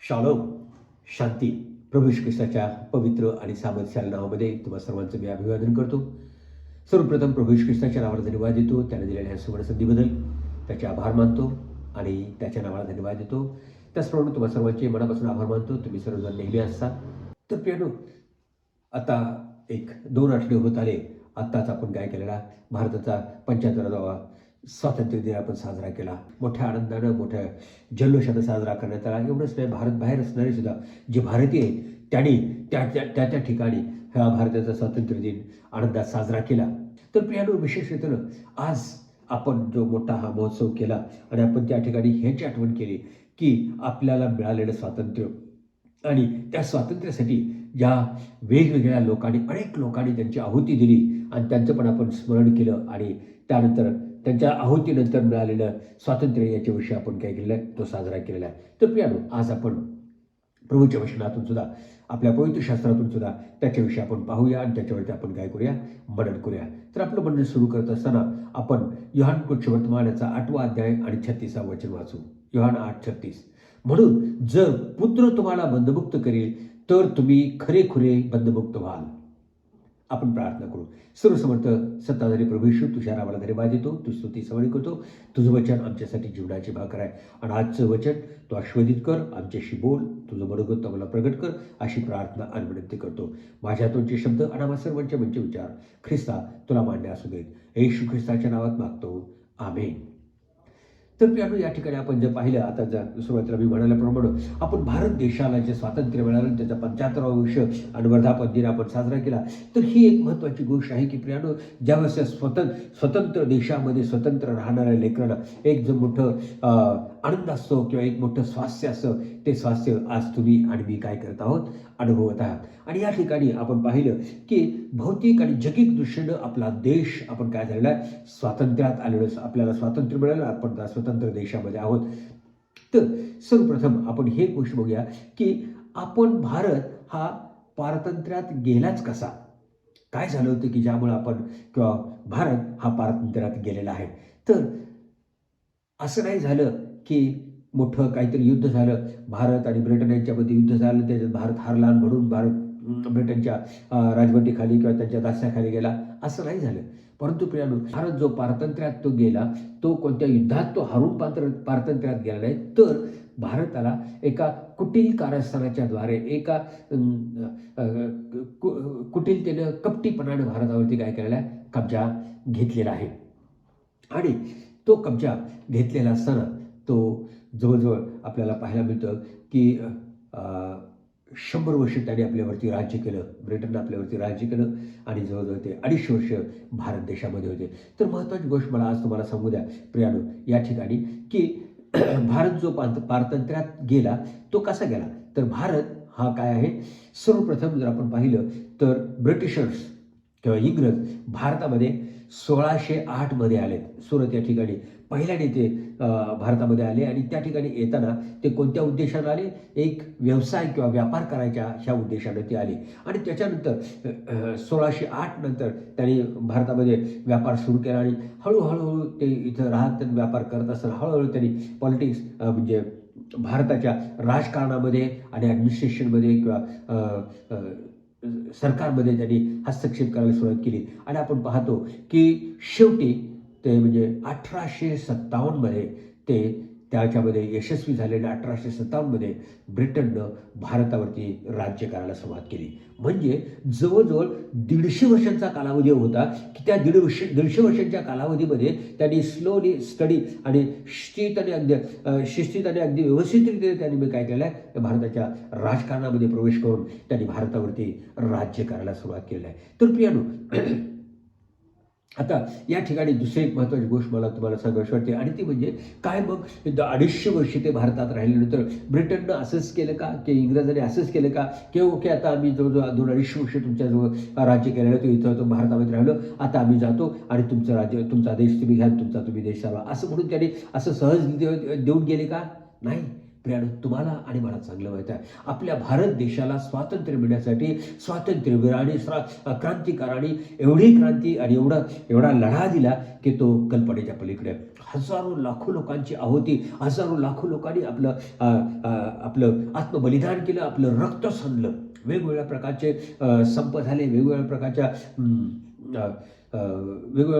Shalom, शांती, प्रभू श्री ख्रिस्ताच्या पवित्र आणि सामर्थ्याच्या नावामध्ये तुम्हा सर्वांचं मी अभिवादन करतो. सर्वप्रथम प्रभू श्री ख्रिस्ताच्या नावाला धन्यवाद देतो. त्याने दिलेल्या ह्या सुवर्ण संधीबद्दल त्याचे आभार मानतो आणि त्याच्या नावाला धन्यवाद देतो. त्याचप्रमाणे तुम्हा सर्वांचे मनापासून आभार मानतो. तुम्ही सर्वजण नेहमी असता. तर प्रियानो, आता 1-2 आठवडे होत आले. आत्ताच आपण काय केलेला, भारताचा 75वा स्वातंत्र्य दिन आपण साजरा केला. मोठ्या आनंदानं, मोठ्या जल्लोषानं साजरा करण्यात आला. एवढंच नाही, भारत बाहेर असणारे सुद्धा जे भारतीय आहेत त्यांनी त्या ठिकाणी हा भारताचा स्वातंत्र्य दिन आनंदात साजरा केला. तर प्रियानो, विशेष रीतीनं आज आपण जो मोठा हा महोत्सव केला आणि आपण त्या ठिकाणी ह्याची आठवण केली की आपल्याला मिळालेलं स्वातंत्र्य आणि त्या स्वातंत्र्यासाठी ज्या वेगवेगळ्या लोकांनी, अनेक लोकांनी त्यांची आहुती दिली आणि त्यांचं पण आपण स्मरण केलं आणि त्यानंतर त्यांच्या आहुतीनंतर मिळालेलं स्वातंत्र्य याच्याविषयी आपण काय केलेलं आहे, तो साजरा केलेला आहे. तर प्रियानो, आज आपण प्रभूच्या वचनातून सुद्धा, आपल्या पवित्र शास्त्रातून सुद्धा त्याच्याविषयी आपण पाहूया आणि त्याच्यावरती आपण काय करूया, मनन करूया. तर आपलं म्हणणं सुरू करत असताना आपण योहान वर्तमान याचा 8वा अध्याय आणि 36वा वचन वाचू. योहान 8:36. म्हणून जर पुत्र तुम्हाला बंधमुक्त करेल तर तुम्ही खरेखुरे बंधमुक्त व्हाल. आपण प्रार्थना करू. सर्वसमर्थ सत्ताधारी प्रभू येशू, तुझ्या नावाला धन्यवाद देतो. तू स्तुती सवणी करतो. तुझं वचन आमच्यासाठी जीवनाची भाकर आहे आणि आजचं वचन तू आस्वादित कर, आमच्याशी बोल, तुझं मनोगत आम्हाला प्रगट कर, अशी प्रार्थना आणि विनंती करतो. माझ्या तोंडचे शब्द आणि आम्हा सर्वांचे म्हणजे विचार ख्रिस्ता तुला मान्य असू देत. येशू ख्रिस्ताच्या नावात मागतो, आमेन. तर प्रियानो, या ठिकाणी आपण जे पाहिलं, आता सुरुवातीला मी म्हणाल्याप्रमाणे आपण भारत देशाला जे स्वातंत्र्य मिळालं त्याचा 75वा वर्ष आणि वर्धापन दिन आपण साजरा केला. तर ही एक महत्त्वाची गोष्ट आहे की प्रियानो, ज्यावेळेस स्वतंत्र देशामध्ये स्वतंत्र राहणाऱ्या लेकरांना एक जो मोठं आनंद असतो किंवा एक मोठं स्वास्थ्य असतं, ते स्वास्थ्य आज तुम्ही आणि मी काय करत आहोत, अनुभवत आहात. आणि या ठिकाणी आपण पाहिलं की भौतिक आणि जगिक दृष्टीनं आपला देश आपण काय झालेला आहे, स्वातंत्र्यात आलेलो, आपल्याला स्वातंत्र्य मिळालं, आपण स्वतंत्र देशामध्ये आहोत. तर सर्वप्रथम आपण हे गोष्ट बघूया की आपण भारत हा पारतंत्र्यात गेलाच कसा, काय झालं होतं की ज्यामुळे आपण किंवा भारत हा पारतंत्र्यात गेलेला आहे. तर असं नाही झालं की मोठं काहीतरी युद्ध झालं, भारत आणि ब्रिटन यांच्यामध्ये युद्ध झालं, त्याच्यात भारत हारला म्हणून भारत ब्रिटनच्या राजवटीखाली किंवा त्यांच्या दास्याखाली गेला, असं नाही झालं. परंतु प्रियानो, भारत जो पारतंत्र्यात तो गेला, तो कोणत्या युद्धात तो हारून पारतंत्र्यात गेला नाही, तर भारताला एका कुटील कारस्थानाच्या द्वारे, एका कुटीलतेनं, कपटीपणानं भारतावरती काय केलेला आहे, कब्जा घेतलेला आहे. आणि तो कब्जा घेतलेला असताना तो जवळजवळ आपल्याला पाहायला मिळतं की 100 वर्ष त्याने आपल्यावरती राज्य केलं, ब्रिटननं आपल्यावरती राज्य केलं आणि जवळजवळ ते 250 वर्ष भारत देशामध्ये होते. तर महत्त्वाची गोष्ट मला आज तुम्हाला सांगू द्या प्रियानो, या ठिकाणी की भारत जो पारतंत्र्यात गेला तो कसा गेला. तर भारत हा काय आहे, सर्वप्रथम जर आपण पाहिलं तर ब्रिटिशर्स किंवा इंग्रज भारतामध्ये 1608 मध्ये आले. सुरत या ठिकाणी पहिल्याने ते भारतामध्ये आले आणि त्या ठिकाणी येताना ते कोणत्या उद्देशाने आले, एक व्यवसाय किंवा व्यापार करायच्या ह्या उद्देशाने ते आले. आणि त्याच्यानंतर 1608 नंतर त्यांनी भारतामध्ये व्यापार सुरू केला आणि हळूहळू ते इथं राहत व्यापार करत असताना हळूहळू त्यांनी पॉलिटिक्स म्हणजे भारताच्या राजकारणामध्ये आणि ॲडमिनिस्ट्रेशनमध्ये किंवा सरकारमध्ये त्यांनी हस्तक्षेप करायला सुरुवात केली. आणि आपण पाहतो की शेवटी ते म्हणजे 1857 मध्ये ते त्याच्यामध्ये यशस्वी झालेल्या 1857 मध्ये ब्रिटननं भारतावरती राज्य करायला सुरुवात केली. म्हणजे जवळजवळ 150 वर्षांचा कालावधी होता की त्या 150 वर्षांच्या कालावधीमध्ये त्यांनी स्लोली स्टडी आणि शिस्तीत आणि अगदी व्यवस्थितरित्या त्यांनी काय केलं आहे, भारताच्या राजकारणामध्ये प्रवेश करून त्यांनी भारतावरती राज्य करायला सुरुवात केली आहे. तर प्रियानो, आता या ठिकाणी दुसरी एक महत्त्वाची गोष्ट मला तुम्हाला सांगावीशी वाटते आणि ती म्हणजे काय, मग 250 वर्षे ते भारतात राहिल्यानंतर ब्रिटननं असंच केलं का, की इंग्रजांनी असंच केलं का, की ओके आता आम्ही जवळजवळ 250 वर्ष तुमच्याजवळ राज्य केलेलं, तो इथं भारतामध्ये राहिलो, आता आम्ही जातो आणि तुमचं राज्य, तुमचा देश तुम्ही घ्या, तुम्ही देश चालवा, असं म्हणून त्यांनी असं सहज देऊन गेले का, नाही. प्रियानो, तुम्हाला आणि मला चांगलं माहीत आहे, आपल्या भारत देशाला स्वातंत्र्य मिळण्यासाठी स्वातंत्र्यवीरांनी क्रांतिकारांनी एवढी क्रांती आणि एवढा लढा दिला की तो कल्पनेच्या पलीकडे. हजारो लाखो लोकांची आहुती, हजारो लाखो लोकांनी आपलं आत्मबलिदान केलं, आपलं रक्त सांडलं, वेगवेगळ्या प्रकारचे संप झाले, वेगवेगळ्या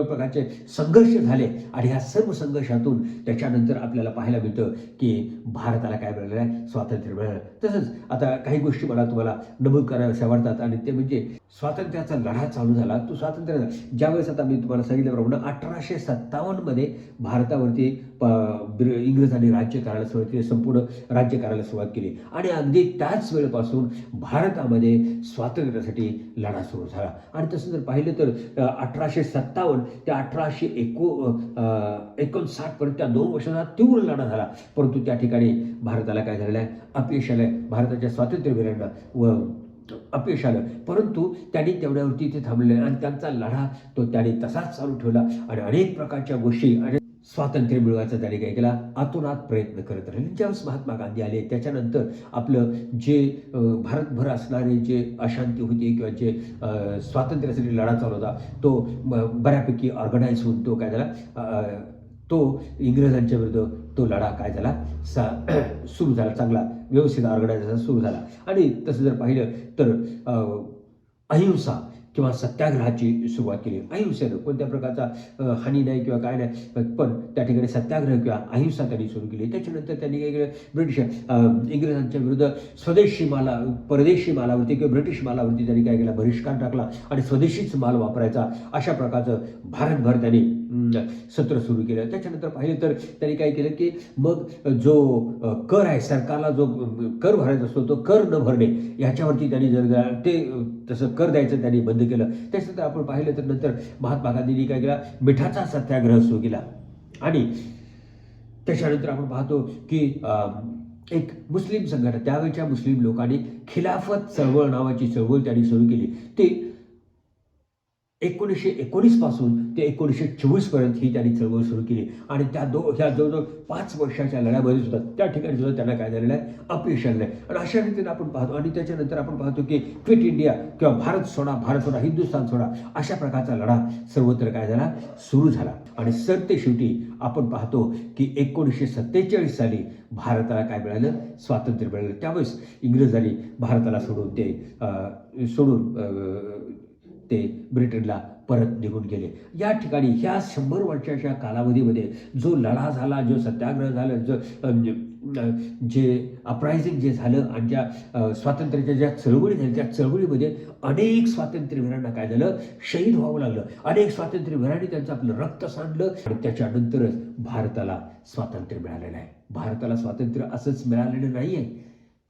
प्रकारचे संघर्ष झाले. आणि ह्या सर्व संघर्षातून त्याच्यानंतर आपल्याला पाहायला मिळतं की भारताला काय मिळालेलं आहे, स्वातंत्र्य मिळालं. तसंच आता काही गोष्टी मला तुम्हाला नमूद कराव्याशा वाटतात, आणि ते म्हणजे स्वातंत्र्याचा लढा चालू झाला तो स्वातंत्र्य ज्यावेळेस, आता मी तुम्हाला सांगितल्याप्रमाणे 1857 भारतावरती इंग्रजांनी राज्य करायला सुरुवात केली, संपूर्ण राज्य करायला सुरुवात केली. आणि अगदी त्याच वेळेपासून भारतामध्ये स्वातंत्र्यासाठी लढा सुरू झाला. आणि तसं जर पाहिलं तर 1857 ते 1859 पर्यंत त्या 2 वर्षाचा तीव्र लढा झाला. परंतु त्या ठिकाणी भारताला काय झालेलं आहे, अपयश आलं आहे. भारताच्या स्वातंत्र्यवीरांना अपयश आलं, परंतु त्यांनी तेवढ्यावरती ते थांबले आणि त्यांचा लढा तो त्यांनी तसाच चालू ठेवला. आणि अनेक प्रकारच्या गोष्टी आणि स्वातंत्र्य मिळवायचा त्यांनी काय केला, आतोनात प्रयत्न करत राहिले. ज्यावेळेस महात्मा गांधी आले त्याच्यानंतर आपलं जे भारतभर असणारे जे अशांती होती किंवा जे स्वातंत्र्यासाठी लढा चालू होता तो बऱ्यापैकी ऑर्गनाईज होऊन तो काय झाला, तो इंग्रजांच्या विरुद्ध तो लढा काय झाला, सुरू झाला, चांगला व्यवस्थित ऑर्गनायझेशन सुरू झाला. आणि तसं जर पाहिलं तर अहिंसा किंवा सत्याग्रहाची सुरुवात केली. अहिंसेनं कोणत्या प्रकारचा हानी नाही किंवा काय नाही, पण त्या ठिकाणी सत्याग्रह किंवा अहिंसा त्यांनी सुरू केली. त्याच्यानंतर त्यांनी काय केलं, इंग्रजांच्या विरुद्ध परदेशी मालावरती किंवा ब्रिटिश मालावरती त्यांनी काय केला, बहिष्कार टाकला आणि स्वदेशीच माल वापरायचा, अशा प्रकारचं भारतभर त्यांनी सत्र सुरू केलं. त्याच्यानंतर पाहिलं तर त्यांनी काय केलं की मग जो कर आहे, सरकारला जो कर भरायचा असतो तो कर न भरणे याच्यावरती त्यांनी जर ते तसं कर द्यायचं त्यांनी बंद केलं. त्याच्यानंतर आपण पाहिलं तर नंतर महात्मा गांधींनी काय केला, मिठाचा सत्याग्रह सुरू केला. आणि त्याच्यानंतर आपण पाहतो की एक मुस्लिम संघटना, त्यावेळच्या मुस्लिम लोकांनी खिलाफत चळवळ नावाची चळवळ त्यांनी सुरू केली. ते 1919 पासून ते 1924 पर्यंत ही त्यांनी चळवळ सुरू केली. आणि ह्या जवळजवळ 5 वर्षाच्या लढ्यामध्ये सुद्धा त्या ठिकाणी सुद्धा त्यांना काय झालेलं आहे, अपयश आलेलं आहे. आणि अशा रीतीने आपण पाहतो. आणि त्याच्यानंतर आपण पाहतो की क्विट इंडिया किंवा भारत सोडा, हिंदुस्थान सोडा, अशा प्रकारचा लढा सर्वत्र काय झाला, सुरू झाला. आणि सरतेशेवटी आपण पाहतो की 1947 साली भारताला काय मिळालं, स्वातंत्र्य मिळालं. त्यावेळेस इंग्रजांनी भारताला सोडून ते ब्रिटनला परत निघून गेले. या ठिकाणी ह्या 100 वर्षाच्या कालावधीमध्ये जो लढा झाला, जो सत्याग्रह झाला, जे अपरायझिंग जे झालं आणि ज्या स्वातंत्र्याच्या ज्या चळवळी झाल्या, त्या चळवळीमध्ये अनेक स्वातंत्र्यवीरांना काय झालं, शहीद व्हावं लागलं. अनेक स्वातंत्र्यवीरांनी त्यांचं आपलं रक्त सांडलं. आणि त्याच्यानंतरच भारताला स्वातंत्र्य मिळालेलं आहे. भारताला स्वातंत्र्य असंच मिळालेलं नाही आहे.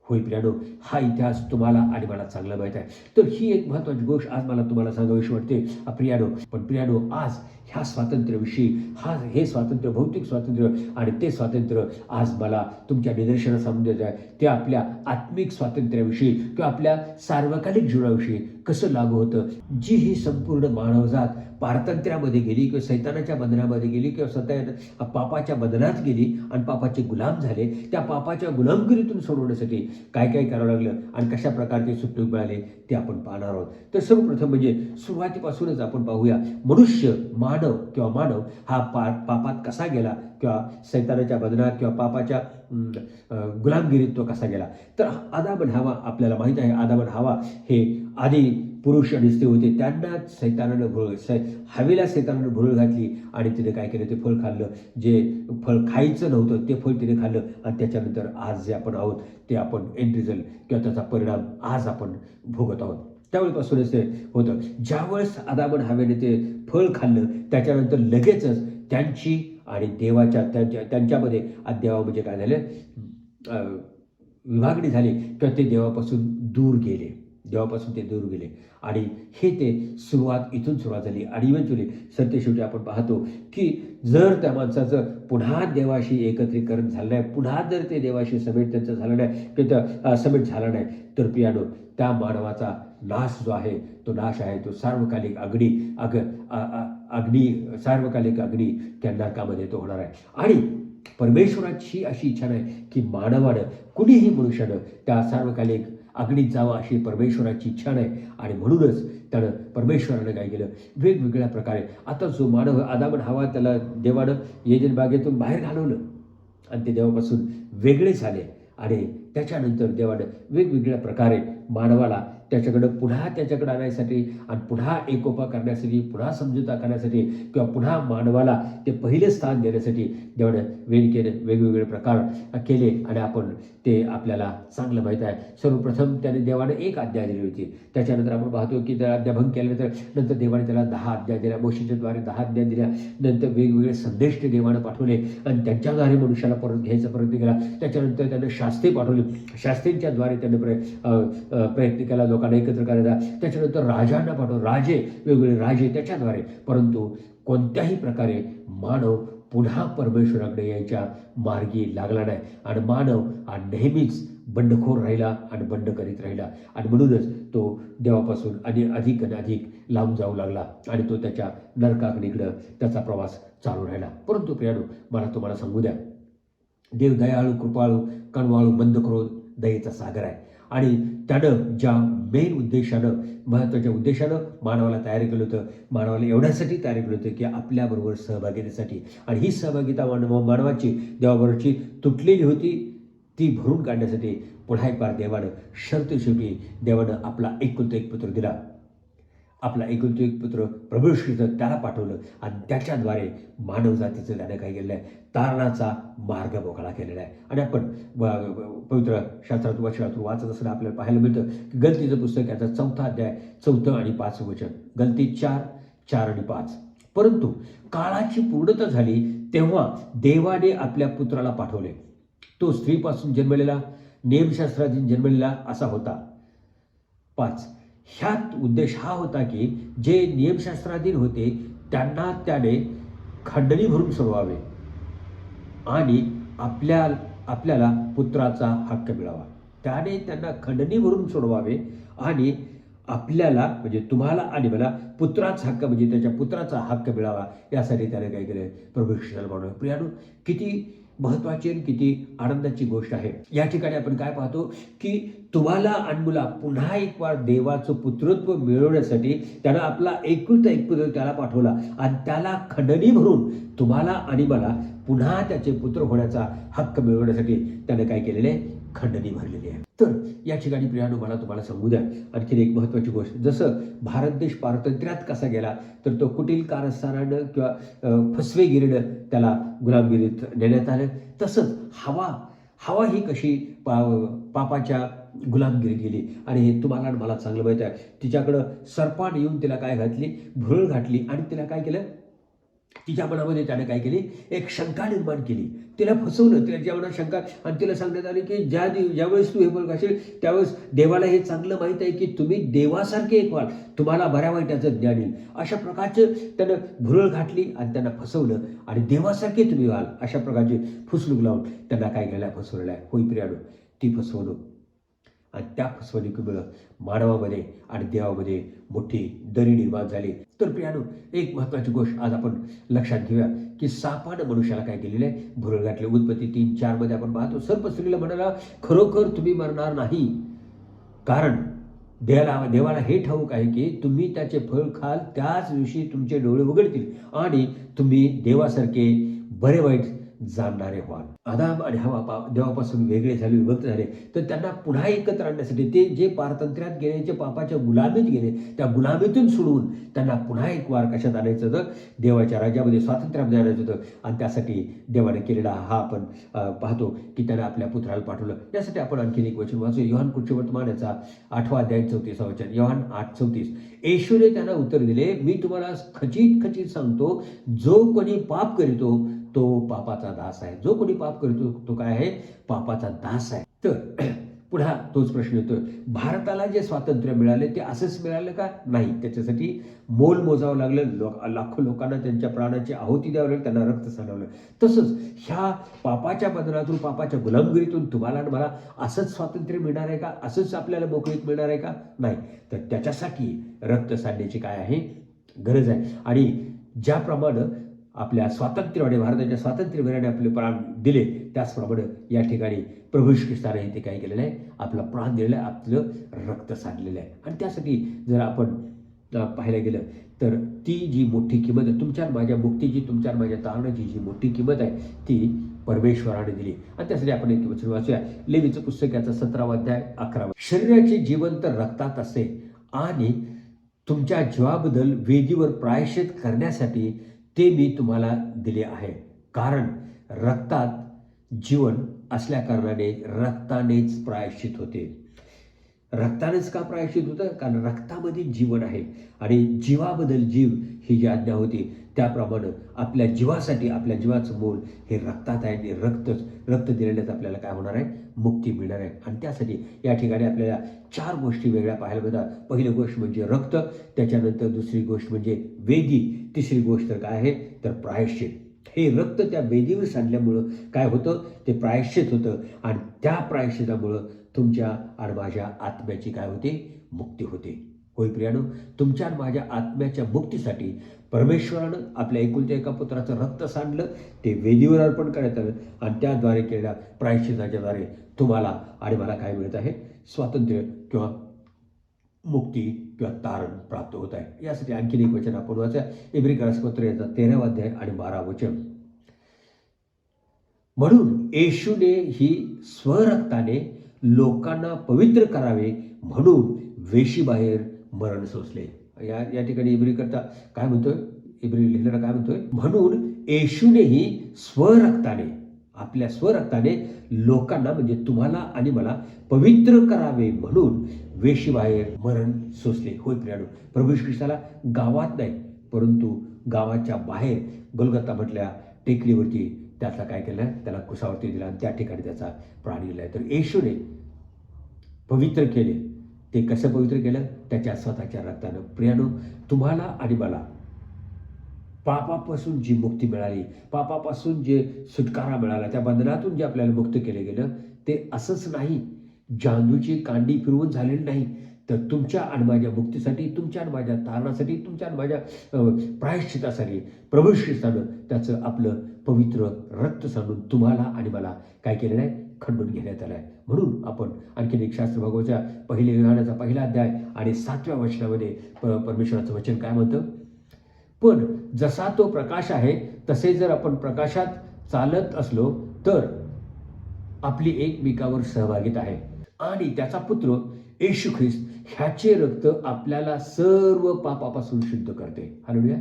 होय प्रियानो, हा इतिहास तुम्हाला आणि मला चांगला माहीत आहे. तर ही एक महत्त्वाची गोष्ट आज मला तुम्हाला सांगावीशी वाटते प्रियानो. पण प्रियानो, आज ह्या स्वातंत्र्याविषयी, हे स्वातंत्र्य, भौतिक स्वातंत्र्य आणि ते स्वातंत्र्य आज मला तुमच्या निदर्शनास आणून द्यायचं आहे. ते आपल्या आत्मिक स्वातंत्र्याविषयी किंवा आपल्या सार्वकालिक जीवनाविषयी कसं लागू होतं. जी ही संपूर्ण मानवजात पारतंत्र्यामध्ये गेली किंवा सैतानाच्या बंधनामध्ये गेली किंवा स्वतः पापाच्या बंधनात गेली आणि पापाचे गुलाम झाले, त्या पापाच्या गुलामगिरीतून सोडवण्यासाठी काय काय करावं लागलं आणि कशा प्रकारचे सुटणूक मिळाले ते आपण पाहणार आहोत. तर सर्वप्रथम म्हणजे सुरुवातीपासूनच आपण पाहूया, मानव हा पापात कसा गेला किंवा सैतानाच्या बंधनात किंवा पापाच्या गुलामगिरीत तो कसा गेला. तर आदाम आणि हवा, आपल्याला माहीत आहे, आदाम आणि हवा हे आधी पुरुष आणि स्त्री होते. त्यांना हवेला सैतानानं भुरळ घातली आणि तिने काय केलं, ते फळ खाल्लं. जे फळ खायचं नव्हतं ते फळ तिने खाल्लं. आणि त्याच्यानंतर आज जे आपण आहोत ते आपण एंड रिझल्ट किंवा त्याचा परिणाम आज आपण भोगत आहोत. त्यावेळेपासूनच ते होतं. ज्यावेळेस आदाम आणि हवेने ते फळ खाल्लं त्याच्यानंतर लगेचच त्यांची आणि देवाच्या त्यांच्यामध्ये देवा म्हणजे काय झालं, विभागणी झाली किंवा ते देवापासून दूर गेले. आणि ते इथून सुरुवात झाली. आणि इव्हेंच्युअली सरतेशेवटी आपण पाहतो की जर त्या माणसाचं पुन्हा देवाशी एकत्रीकरण झालं नाही, पुन्हा जर ते देवाशी समेट त्यांचं झालं नाही किंवा समेट झाला नाही, तर प्रियानो, त्या मानवाचा नाश जो आहे तो नाश आहे तो सार्वकालिक सार्वकालिक अग्नी त्या नरकामध्ये तो होणार आहे. आणि परमेश्वराची अशी इच्छा नाही की मानवानं कुणीही मनुष्यानं त्या सार्वकालिक अग्नीत जावं अशी परमेश्वराची इच्छा नाही. आणि म्हणूनच त्यानं परमेश्वरानं काय केलं, वेगवेगळ्या प्रकारे आता जो मानव आदाम आणि हवा त्याला देवानं एदेन बागेतून बाहेर घालवलं आणि ते देवापासून वेगळे झाले. आणि त्याच्यानंतर देवानं वेगवेगळ्या प्रकारे मानवाला त्याच्याकडं आणायसाठी आणि पुन्हा एकोपा करण्यासाठी, पुन्हा समजुता करण्यासाठी किंवा पुन्हा मानवाला ते पहिले स्थान देण्यासाठी देवानं वेगवेगळे प्रकार केले. आणि आपण ते आपल्याला चांगलं माहीत आहे. सर्वप्रथम त्याने देवानं एक आज्ञा दिली होती. त्याच्यानंतर आपण पाहतो की त्या आज्ञाभंग केल्यानंतर नंतर देवाने त्याला 10 आज्ञा दिल्या. मोशेच्याद्वारे 10 आज्ञा दिल्या. नंतर वेगवेगळे संदेश ते देवानं पाठवले आणि त्यांच्याद्वारे मनुष्याला परत घ्यायचा प्रयत्न केला. त्याच्यानंतर त्यानं शास्त्री पाठवली. शास्त्रींच्याद्वारे त्यानं प्रयत्न केला लोकांना एकत्र करायचा. त्याच्यानंतर राजांना पाठवलं, वेगवेगळे राजे त्याच्याद्वारे. परंतु कोणत्याही प्रकारे मानव पुन्हा परमेश्वराकडे यायच्या मार्गी लागला नाही. आणि मानव हा नेहमीच बंडखोर राहिला आणि बंड करीत राहिला. आणि म्हणूनच तो देवापासून अधिक आणि अधिक लांब जाऊ लागला आणि तो त्याच्या नरकाकडीकडं त्याचा प्रवास चालू राहिला. परंतु प्रियानो, मला तुम्हाला सांगू द्या, देव दयाळू, कृपाळू, कणवाळू, मंदक्रोध, दयेचा सागर आहे. आणि त्यानं ज्या मेन उद्देशानं, महत्त्वाच्या उद्देशानं मानवाला तयार केलं होतं, मानवाला एवढ्यासाठी तयार केलं होतं की आपल्याबरोबर सहभागितेसाठी. आणि ही सहभागिता मानवाची देवाबरोबरची तुटलेली होती ती भरून काढण्यासाठी पुन्हा एक बार देवानं शेवटी देवानं आपला एकुलता एक पुत्र दिला. आपला एकुलता एक पुत्र प्रभू येशू ख्रिस्त त्याला पाठवलं आणि त्याच्याद्वारे मानवजातीचं त्यानं काय केलेलं आहे, तारणाचा मार्ग मोकळा केलेला आहे. आणि आपण पवित्र शास्त्रातून वाचत असताना आपल्याला पाहायला मिळतं की गलतीचं पुस्तक याचा 4 अध्याय 4 आणि 5 वचन. गलती 4 आणि 5. परंतु काळाची पूर्णता झाली तेव्हा देवाने आपल्या पुत्राला पाठवले. तो स्त्रीपासून जन्मलेला, नियमशास्त्राधीन जन्मलेला असा होता. 5. ह्यात उद्देश हा होता की जे नियमशास्त्राधीन होते त्यांना त्याने खंडणी भरून सोडवावे आणि आपल्याला पुत्राचा हक्क मिळावा. त्याने त्यांना खंडणी भरून सोडवावे आणि आपल्याला म्हणजे तुम्हाला आणि मला पुत्राचा हक्क म्हणजे त्याच्या पुत्राचा हक्क मिळावा यासाठी त्याने काय केलं, प्रभू येशू ख्रिस्ताला पाठवलं. प्रियानो, किती महत्त्वाची आणि किती आनंदाची गोष्ट आहे. या ठिकाणी आपण काय पाहतो की तुम्हाला आणि मला पुन्हा एक वार देवाचं पुत्रत्व मिळवण्यासाठी त्यानं आपला एकुलता एक पुत्र त्याला पाठवला आणि त्याला खंडणी भरून तुम्हाला आणि मला पुन्हा त्याचे पुत्र होण्याचा हक्क मिळवण्यासाठी त्यानं काय केलेलं आहे, खंडणी भरलेली आहे. तर या ठिकाणी प्रियानो, मला तुम्हाला सांगू द्या आणखीन एक महत्त्वाची गोष्ट. जसं भारत देश पारतंत्र्यात कसा गेला तर तो कुटील कारस्थानानं किंवा फसवेगिरीनं त्याला गुलामगिरीत नेण्यात आलं. तसंच हवा ही कशी पापाच्या गुलामगिरीत गेली. आणि हे तुम्हाला मला चांगलं माहीत आहे. तिच्याकडं सर्पान येऊन तिला काय घातली, भुरळ घातली आणि तिला काय केलं, तिच्या मनामध्ये त्याने काय केली, एक शंका निर्माण केली. तिला फसवलं. तिला ज्या मनात शंका आणि तिला सांगण्यात आली की ज्यावेळेस तू हे बोल घालशील त्यावेळेस देवाला हे चांगलं माहीत आहे की तुम्ही देवासारखे एक व्हाल, तुम्हाला बऱ्या वाईटाचं ज्ञान येईल. अशा प्रकारचं त्यानं भुरळ घातली आणि त्यांना फसवलं आणि देवासारखे तुम्ही व्हाल अशा प्रकारची फसवणूक लावून त्यांना काय केलं, फसवलेलं आहे. होई प्रियानो, ती फसवणूक आणि त्या फसवणुकीमुळं मानवामध्ये आणि देवामध्ये मोठी दरी निर्माण झाली. तर प्रियानो, एक महत्त्वाची गोष्ट आज आपण लक्षात घेऊया की सापानं मनुष्याला काय केलेलं आहे, भुरळ घातले. उत्पत्ती 3:4 मध्ये आपण पाहतो, सर्प स्त्रीला म्हणाला, खरोखर तुम्ही मरणार नाही, कारण देवाला हे ठाऊक आहे की तुम्ही त्याचे फळ खाल त्याच दिवशी तुमचे डोळे उघडतील आणि तुम्ही देवासारखे बरे वाईट जाणणारे व्हाल. आदाम आणि हवा देवापासून वेगळे झाले, विभक्त झाले. तर त्यांना पुन्हा एकत्र आणण्यासाठी ते जे पारतंत्र्यात गेले, जे पापाच्या गुलामीत गेले, त्या गुलामीतून सोडून त्यांना पुन्हा एक वार कशात आणायचं होतं, देवाच्या राज्यामध्ये, स्वातंत्र्यामध्ये आणायचं होतं. आणि त्यासाठी देवाने केलेला हा आपण पाहतो की त्याने आपल्या पुत्राला पाठवलं. यासाठी आपण आणखीन एक वचन वाचू, योहान कृष्ण वर्तमान याचा 8 अध्याय 34 वचन. योहान 8:34. येशूने त्यांना उत्तर दिले, मी तुम्हाला खचित सांगतो, जो कोणी पाप करीतो तो पापाचा दास आहे. जो कोणी पाप करतो तो काय आहे, पापाचा दास आहे. तर पुन्हा तोच प्रश्न येतो, भारताला जे स्वातंत्र्य मिळाले ते असंच मिळालं का? नाही. त्याच्यासाठी मोल मोजावं लागलं, लाखो लोकांना त्यांच्या प्राणाची आहुती द्यावं लागली, त्यांना रक्त सांडावलं. तसंच ह्या पापाच्या बंधनातून, पापाच्या गुलामगिरीतून तुम्हाला आणि मला असंच स्वातंत्र्य मिळणार आहे का? असंच आपल्याला मोकळीक मिळणार आहे का? नाही. तर त्याच्यासाठी रक्त सांडण्याची काय आहे, गरज आहे. आणि ज्याप्रमाणे आपल्या स्वातंत्र्याने, भारताच्या स्वातंत्र्यवीराने आपले प्राण दिले, त्याचप्रमाणे या ठिकाणी प्रभू येशू ख्रिस्ताने ते काय केलेलं आहे, आपला प्राण दिलेलं आहे, आपलं रक्त सांडलेलं आहे. आणि त्यासाठी जर आपण पाहायला गेलं तर ती जी मोठी किंमत आहे, तुमच्या माझ्या मुक्तीची, तुमच्या माझ्या तारणाची जी मोठी किंमत आहे ती परमेश्वराने दिली. आणि त्यासाठी आपण एक वचन वाचूया, लेवीचं पुस्तक याचा 17वा अध्याय 11. शरीराचे जीवन तर रक्तात असते आणि तुमच्या जीवाबद्दल वेदीवर प्रायश्चित करण्यासाठी ते मी तुम्हाला दिले आहे. कारण रक्तात जीवन असल्या कारणाने रक्तानेच प्रायश्चित होते. रक्तानेच का प्रायश्चित होतं? कारण रक्तामध्ये जीवन आहे आणि जीवाबद्दल जीव ही जी आज्ञा होती त्याप्रमाणे आपल्या जीवासाठी, आपल्या जीवाचं मोल हे रक्तात आहे आणि रक्त दिलेल्याच आपल्याला काय होणार आहे, मुक्ती मिळणार आहे. आणि त्यासाठी या ठिकाणी आपल्याला 4 गोष्टी वेगळ्या पाहायला मिळतात. पहिली गोष्ट म्हणजे रक्त, त्याच्यानंतर दुसरी गोष्ट म्हणजे वेदी, तिसरी गोष्ट तर काय आहे तर प्रायश्चित. हे रक्त त्या वेदीवर सांडल्यामुळं काय होतं, ते प्रायश्चित होतं आणि त्या प्रायश्चितामुळं तुमच्या आणि माझ्या आत्म्याची काय होते, मुक्ती होते. होय प्रियानो, तुमच्या आणि माझ्या आत्म्याच्या मुक्तीसाठी परमेश्वरानं आपल्या एकुलत्या एका पुत्राचं रक्त सांडलं, ते वेदीवर अर्पण करण्यात आलं आणि त्याद्वारे केलेल्या प्रायश्चिताच्याद्वारे तुम्हाला आणि मला काय मिळत आहे, स्वातंत्र्य किंवा मुक्ती किंवा तारण प्राप्त होत आहे. यासाठी आणखीन एक वचन आपण वाचा, इब्रिकरास पत्र याचा 13वा अध्याय आणि 12 वचन. म्हणून येशूने ही स्वरक्ताने लोकांना पवित्र करावे म्हणून वेशीबाहेर मरण सोसले. या ठिकाणी इब्री करता काय म्हणतोय, इब्री लिहिणारा काय म्हणतोय, म्हणून येशूनेही स्वरक्ताने, आपल्या स्वरक्ताने लोकांना म्हणजे तुम्हाला आणि मला पवित्र करावे म्हणून वेशीबाहेर मरण सोसले. होय प्रियानो, प्रभू येशू ख्रिस्ताला गावात नाही परंतु गावाच्या बाहेर गोलगोथा म्हटल्या टेकडीवरती त्याचा काय केलं, त्याला कुसावरती दिला आणि त्या ठिकाणी त्याचा प्राण दिला. तर येशूने पवित्र केले. ते कसं पवित्र केलं, त्याच्या स्वतःच्या रक्तानं. प्रियानो, तुम्हाला आणि मला पापापासून जी मुक्ती मिळाली, पापापासून जे सुटकारा मिळाला, त्या बंधनातून जे आपल्याला मुक्त केले गेलं, ते असंच नाही, जादूची कांडी फिरवून झालेली नाही, तर तुमच्या आणि माझ्या मुक्तीसाठी, तुमच्या आणि माझ्या तारणासाठी, तुमच्या आणि माझ्या प्रायश्चितासाठी प्रभू ख्रिस्तानं त्याचं आपलं पवित्र रक्त सांडून तुम्हाला आणि मला काय केलेलं आहे, खंडून घेण्यात आलं आहे. म्हणून आपण आणखीन एक शास्त्र भागवतच्या 1 योहानाचा 1 अध्याय आणि 7व्या वचनामध्ये परमेश्वराचं वचन काय म्हणतं, पण जसा तो प्रकाश आहे तसे जर आपण प्रकाशात चालत असलो तर आपली एकमेकावर सहभागिता आहे आणि त्याचा पुत्र येशू ख्रिस्त ह्याचे रक्त आपल्याला सर्व पापापासून शुद्ध करते. हालेलुया.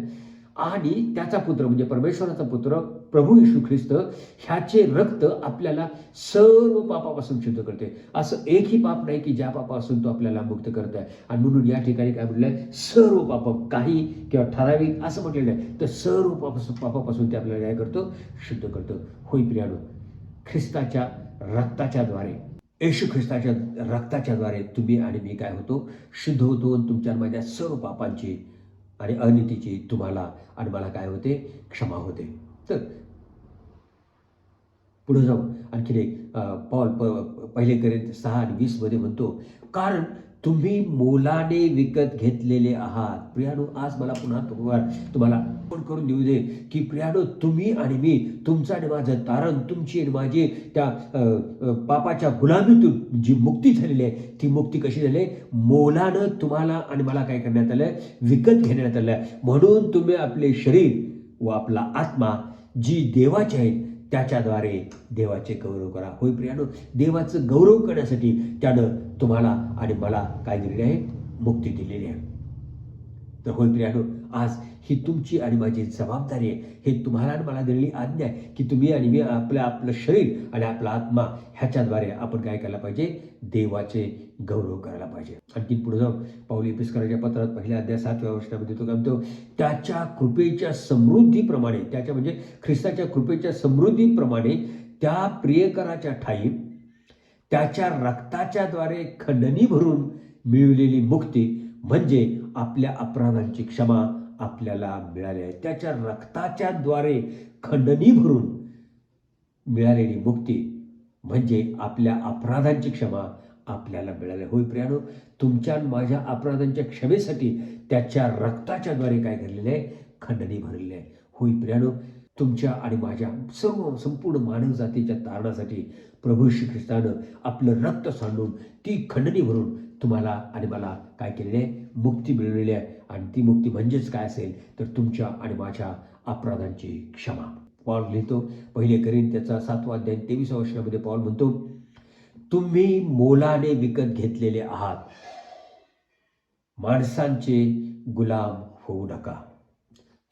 आणि त्याचा पुत्र म्हणजे परमेश्वराचा पुत्र प्रभू येशू ख्रिस्त ह्याचे रक्त आपल्याला सर्व पापापासून शुद्ध करते. असं एकही पाप नाही की ज्या पापापासून तो आपल्याला मुक्त करत आहे. आणि म्हणून या ठिकाणी काय म्हटलंय, सर्व पाप, काही किंवा ठराविक असं म्हटलेलं आहे, तर सर्व पापापासून ते आपल्याला काय करतो, शुद्ध करतो. होय प्रियानो, ख्रिस्ताच्या रक्ताच्या द्वारे, येशू ख्रिस्ताच्या रक्ताच्या द्वारे तुम्ही आणि मी काय होतो, शुद्ध होतो. तुमच्या माझ्या सर्व पापांची आणि अनितीची तुम्हाला आणि मला काय होते, क्षमा होते. तर पुढे जाऊ आणखीन एक पॉल 1 कोरिंथ 6:20 मध्ये म्हणतो, कारण तुम्ही मोलाने विकत घेतलेले आहात. प्रियानो, आज मला पुन्हा तुम्हाला पण करून देऊ दे की प्रियानो, तुम्ही आणि मी, तुमचं आणि माझं तारण, तुमची आणि माझी त्या पापाच्या गुलामीतून जी मुक्ती झालेली आहे, ती मुक्ती कशी झाली आहे, मोलानं तुम्हाला आणि मला काय करण्यात आलं आहे, विकत घेण्यात आलं आहे. म्हणून तुम्ही आपले शरीर व आपला आत्मा जी देवाचे आहेत त्याच्याद्वारे देवाचे गौरव करा. होय प्रियानो, देवाचं गौरव करण्यासाठी त्यानं तुम्हाला आणि मला काय दिलेले आहे, मुक्ती दिलेली आहे. तर होय प्रियानो, आज ही तुमची आणि माझी जबाबदारी आहे. हे तुम्हाला आणि मला दिलेली आज्ञा आहे की तुम्ही आणि मी आपलं शरीर आणि आपला आत्मा ह्याच्याद्वारे आपण काय करायला पाहिजे, देवाचे गौरव करायला पाहिजे. आणखी पुढे जाऊन पाऊल एफेसकरांच्या पत्रात 1 अध्याय 7व्या वचनामध्ये तो काय म्हणतो, त्याच्या कृपेच्या समृद्धीप्रमाणे, त्याच्या म्हणजे ख्रिस्ताच्या कृपेच्या समृद्धीप्रमाणे त्या प्रियकराच्या ठाई त्याच्या रक्ताच्या द्वारे खंडणी भरून मिळवलेली मुक्ती म्हणजे आपल्या अपराधांची क्षमा आपल्याला मिळाली आहे. त्याच्या रक्ताच्या द्वारे खंडणी भरून मिळालेली मुक्ती म्हणजे आपल्या अपराधांची क्षमा आपल्याला मिळाली. होय प्रियानो, तुमच्या माझ्या अपराधांच्या क्षमेसाठी त्याच्या रक्ताच्या द्वारे काय घडलेलं आहे, खंडणी भरलेली आहे. होय प्रियानो, तुमच्या आणि माझ्या संपूर्ण मानव जातीच्या तारणासाठी प्रभू श्री ख्रिस्तानं आपलं रक्त सांडून ती खंडणी भरून तुम्हाला आणि मला काय केलेली आहे, मुक्ती मिळवलेली आहे. आणि ती मुक्ती म्हणजेच काय असेल तर तुमच्या आणि माझ्या अपराधांची क्षमा. पॉल लिहितो पहिले कोरिंथीच्या 7 अध्याय 23 वचनामध्ये पॉल म्हणतो, तुम्ही मोलाने विकत घेतलेले आहात, माणसांचे गुलाम होऊ नका.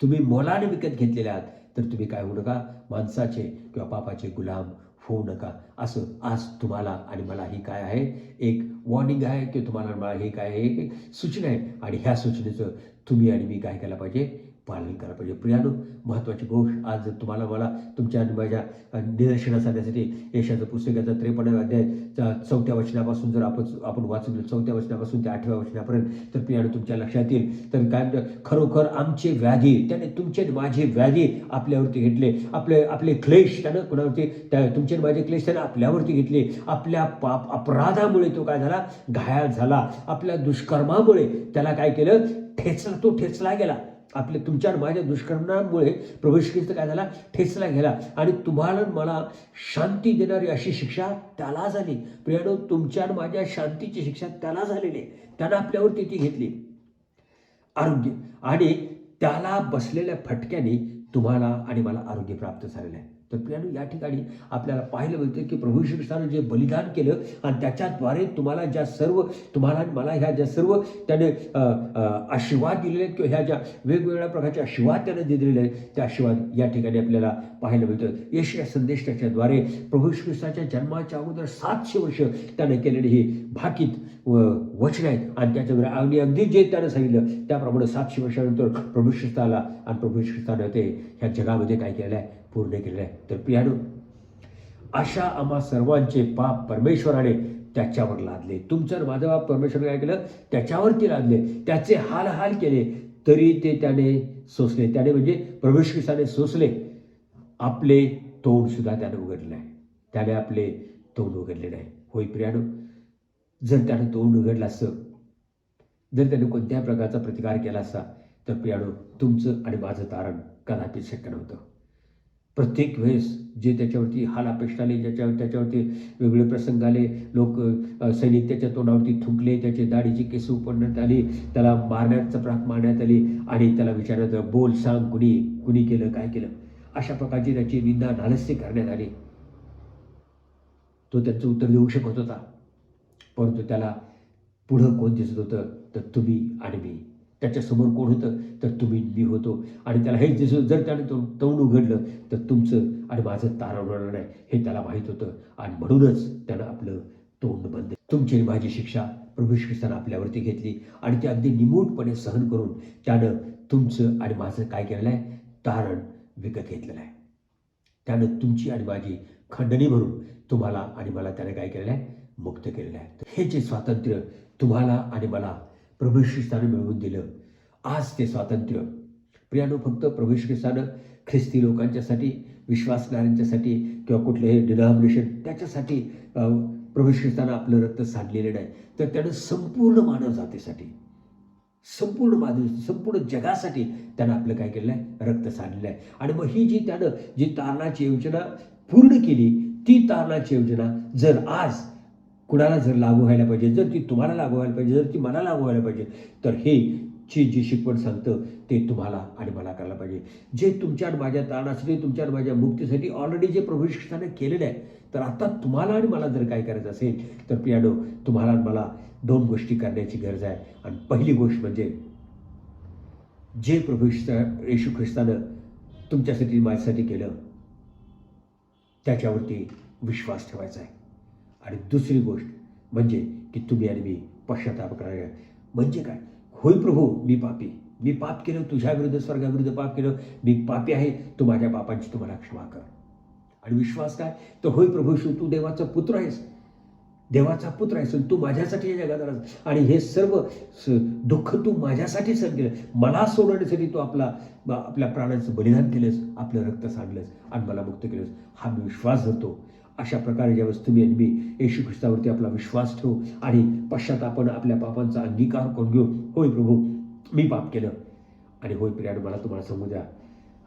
तुम्ही मोलाने विकत घेतलेले आहात तर तुम्ही काय होऊ नका, माणसाचे किंवा पापाचे गुलाम होऊ नका. असं आज तुम्हाला आणि मला ही काय आहे, एक वॉर्निंग आहे की तुम्हाला मला हे काय आहे, एक सूचना आहे. आणि ह्या सूचनेचं तुम्ही आणि मी काय केलं पाहिजे, पालन करायला पाहिजे. प्रियानो, महत्त्वाची गोष्ट आज तुम्हाला मला तुमच्या आणि माझ्या निदर्शनास आणण्यासाठी यशाचं पुस्तकाचा 53 अध्याय 4 वचनापासून जर आपण वाचलं 4 वचनापासून ते 8व्या वचनापर्यंत, तर प्रियानो तुमच्या लक्षात येईल. तर काय खरोखर आमचे व्याधी त्याने, तुमचे माझे व्याधी आपल्यावरती घेतले, आपले क्लेश त्यानं कोणावरती, तुमचे माझे क्लेश त्याने आपल्यावरती घेतले. आपल्या अपराधामुळे तो काय झाला, घायाळ झाला. आपल्या दुष्कर्मामुळे त्याला काय केलं, तो ठेचला गेला. तुमच्या माझ्या दुष्कर्मामुळे प्रभू श्री ख्रिस्त काय झाला, ठेचला गेला. आणि तुम्हाला मला शांती देणारी अशी शिक्षा त्याला झाली. प्रियानो, तुमच्या माझ्या शांतीची शिक्षा त्याला झालेली, त्यानं आपल्यावरती ती घेतली, आरोग्य. आणि त्याला बसलेल्या फटक्याने तुम्हाला आणि मला आरोग्य प्राप्त झालेलं आहे. तर प्रियानो, या ठिकाणी आपल्याला पाहिलं मिळतं की प्रभू श्री ख्रिस्तानं जे बलिदान केलं आणि त्याच्याद्वारे तुम्हाला आणि मला ह्या ज्या सर्व त्याने आशीर्वाद दिलेले आहेत किंवा ह्या ज्या वेगवेगळ्या प्रकारचे आशीर्वाद त्याने दिलेले आहेत, ते आशीर्वाद या ठिकाणी आपल्याला पाहायला मिळतं. यशाया संदेश त्याच्याद्वारे प्रभू श्री ख्रिस्ताच्या जन्माच्या अगोदर 700 वर्ष त्याने केलेली ही भाकीत वचन आहेत. आणि त्याच्याद्वारे आणि अगदी जे त्यानं सांगितलं त्याप्रमाणे 700 वर्षानंतर प्रभू ख्रिस्त आला आणि प्रभू श्री ख्रिस्तानं ते ह्या जगामध्ये काय केलेलं आहे, पूर्ण केलेलं आहे. तर प्रियानो, अशा आम्हा सर्वांचे पाप परमेश्वराने त्याच्यावर लादले. तुमचं माझं पाप परमेश्वराने काय केलं, त्याच्यावरती लादले, त्याचे हाल केले, तरी ते त्याने सोसले. त्याने म्हणजे प्रभू ख्रिस्ताने सोसले. आपले तोंड सुद्धा त्याने उघडले नाही, त्याने आपले तोंड उघडले नाही. होय प्रियानो, जर त्याने तोंड उघडलं असतं, जर त्याने कोणत्या प्रकारचा प्रतिकार केला असता, तर प्रियानो तुमचं आणि माझं तारण कदाचित शक्य नव्हतं. प्रत्येक वेळेस जे त्याच्यावरती हाल अपेक्षा आले, त्याच्यावरती वेगवेगळे प्रसंग आले, लोक सैनिक त्याच्या तोंडावरती थुंकले, त्याची दाढीची केस उपडण्यात आली, त्याला मारण्यात आली आणि त्याला विचारण्यात आलं, बोल सांग, कुणी केलं, काय केलं. अशा प्रकारची त्याची निंदा नालस्ती करण्यात आली. तो त्यांचं उत्तर देऊ शकत होता, परंतु त्याला पुढं कोण दिसत होतं, तर तुम्ही आणि मी. त्याच्यासमोर कोण होतं, तर तुम्ही मी होतो. आणि त्याला हेच दिसत, जर त्याने तोंड उघडलं तर तुमचं आणि माझं तारण होणार नाही, हे त्याला माहीत होतं. आणि म्हणूनच त्यानं आपलं तोंड बंद. तुमची माझी शिक्षा प्रभू श्री ख्रिस्तानं आपल्यावरती घेतली आणि ते अगदी निमूटपणे सहन करून त्यानं तुमचं आणि माझं काय केलेलं आहे, तारण विकत घेतलेलं आहे. त्यानं तुमची आणि माझी खंडणी भरून तुम्हाला आणि मला त्याने काय केलेलं आहे, मुक्त केलेलं आहे. हे जे स्वातंत्र्य तुम्हाला आणि मला प्रभू श्री ख्रिस्तानं मिळवून दिलं, आज ते स्वातंत्र्य प्रियानो फक्त प्रभू श्री ख्रिस्तानं ख्रिस्ती लोकांच्यासाठी, विश्वासणाऱ्यांच्यासाठी किंवा कुठलेही डिनॉमिनेशन त्याच्यासाठी प्रभू श्री ख्रिस्तानं आपलं रक्त सांडलेलं नाही, तर त्यानं संपूर्ण मानव जातीसाठी, संपूर्ण जगासाठी त्यानं आपलं काय केलेलं आहे, रक्त सांडलेलं आहे. आणि मग ही त्यानं जी तारणाची योजना पूर्ण केली, ती तारणाची योजना जर आज कुणाला जर लागू व्हायला पाहिजे, जर ती तुम्हाला लागू व्हायला पाहिजे, जर ती मला लागू व्हायला पाहिजे, तर हे जी शिकवण सांगतं ते तुम्हाला आणि मला करायला पाहिजे. जे तुमच्या आणि माझ्या तारणासाठी, तुमच्या आणि माझ्या मुक्तीसाठी ऑलरेडी जे प्रभू श्री ख्रिस्ताने केलेलं आहे, तर आता तुम्हाला आणि मला जर काय करायचं असेल, तर प्रियानो तुम्हाला आणि मला 2 गोष्टी करण्याची गरज आहे. आणि पहिली गोष्ट म्हणजे जे प्रभू येशू ख्रिस्तानं तुमच्यासाठी माझ्यासाठी केलं त्याच्यावरती विश्वास ठेवायचा आहे. आणि दुसरी गोष्ट म्हणजे की तुम्ही आणि मी पश्चाताप करायला. म्हणजे काय, होय प्रभू मी पाप केलं, तुझ्या विरुद्ध स्वर्गाविरुद्ध पाप केलं, मी पापी आहे, तू माझ्या पापांची तुम्हाला क्षमा कर. आणि विश्वास काय, तर होय प्रभू तू देवाचा पुत्र आहेस, तू माझ्यासाठी या जगात आलास आणि हे सर्व दुःख तू माझ्यासाठी सहन केलं, मला सोडवण्यासाठी तू आपल्या प्राणांचं बलिदान केलंस, आपलं रक्त सांडलंस आणि मला मुक्त केलंस. हा मी विश्वास धरतो. अशा प्रकारे ज्यावेळेस तुम्ही आणि मी येशू ख्रिस्तावरती आपला विश्वास ठेवू आणि पश्चातापानं आपल्या पापांचा अंगीकार करून घेऊ, होय प्रभू मी पाप केलं, आणि होय प्रियानो मला तुम्हाला सांगू द्या,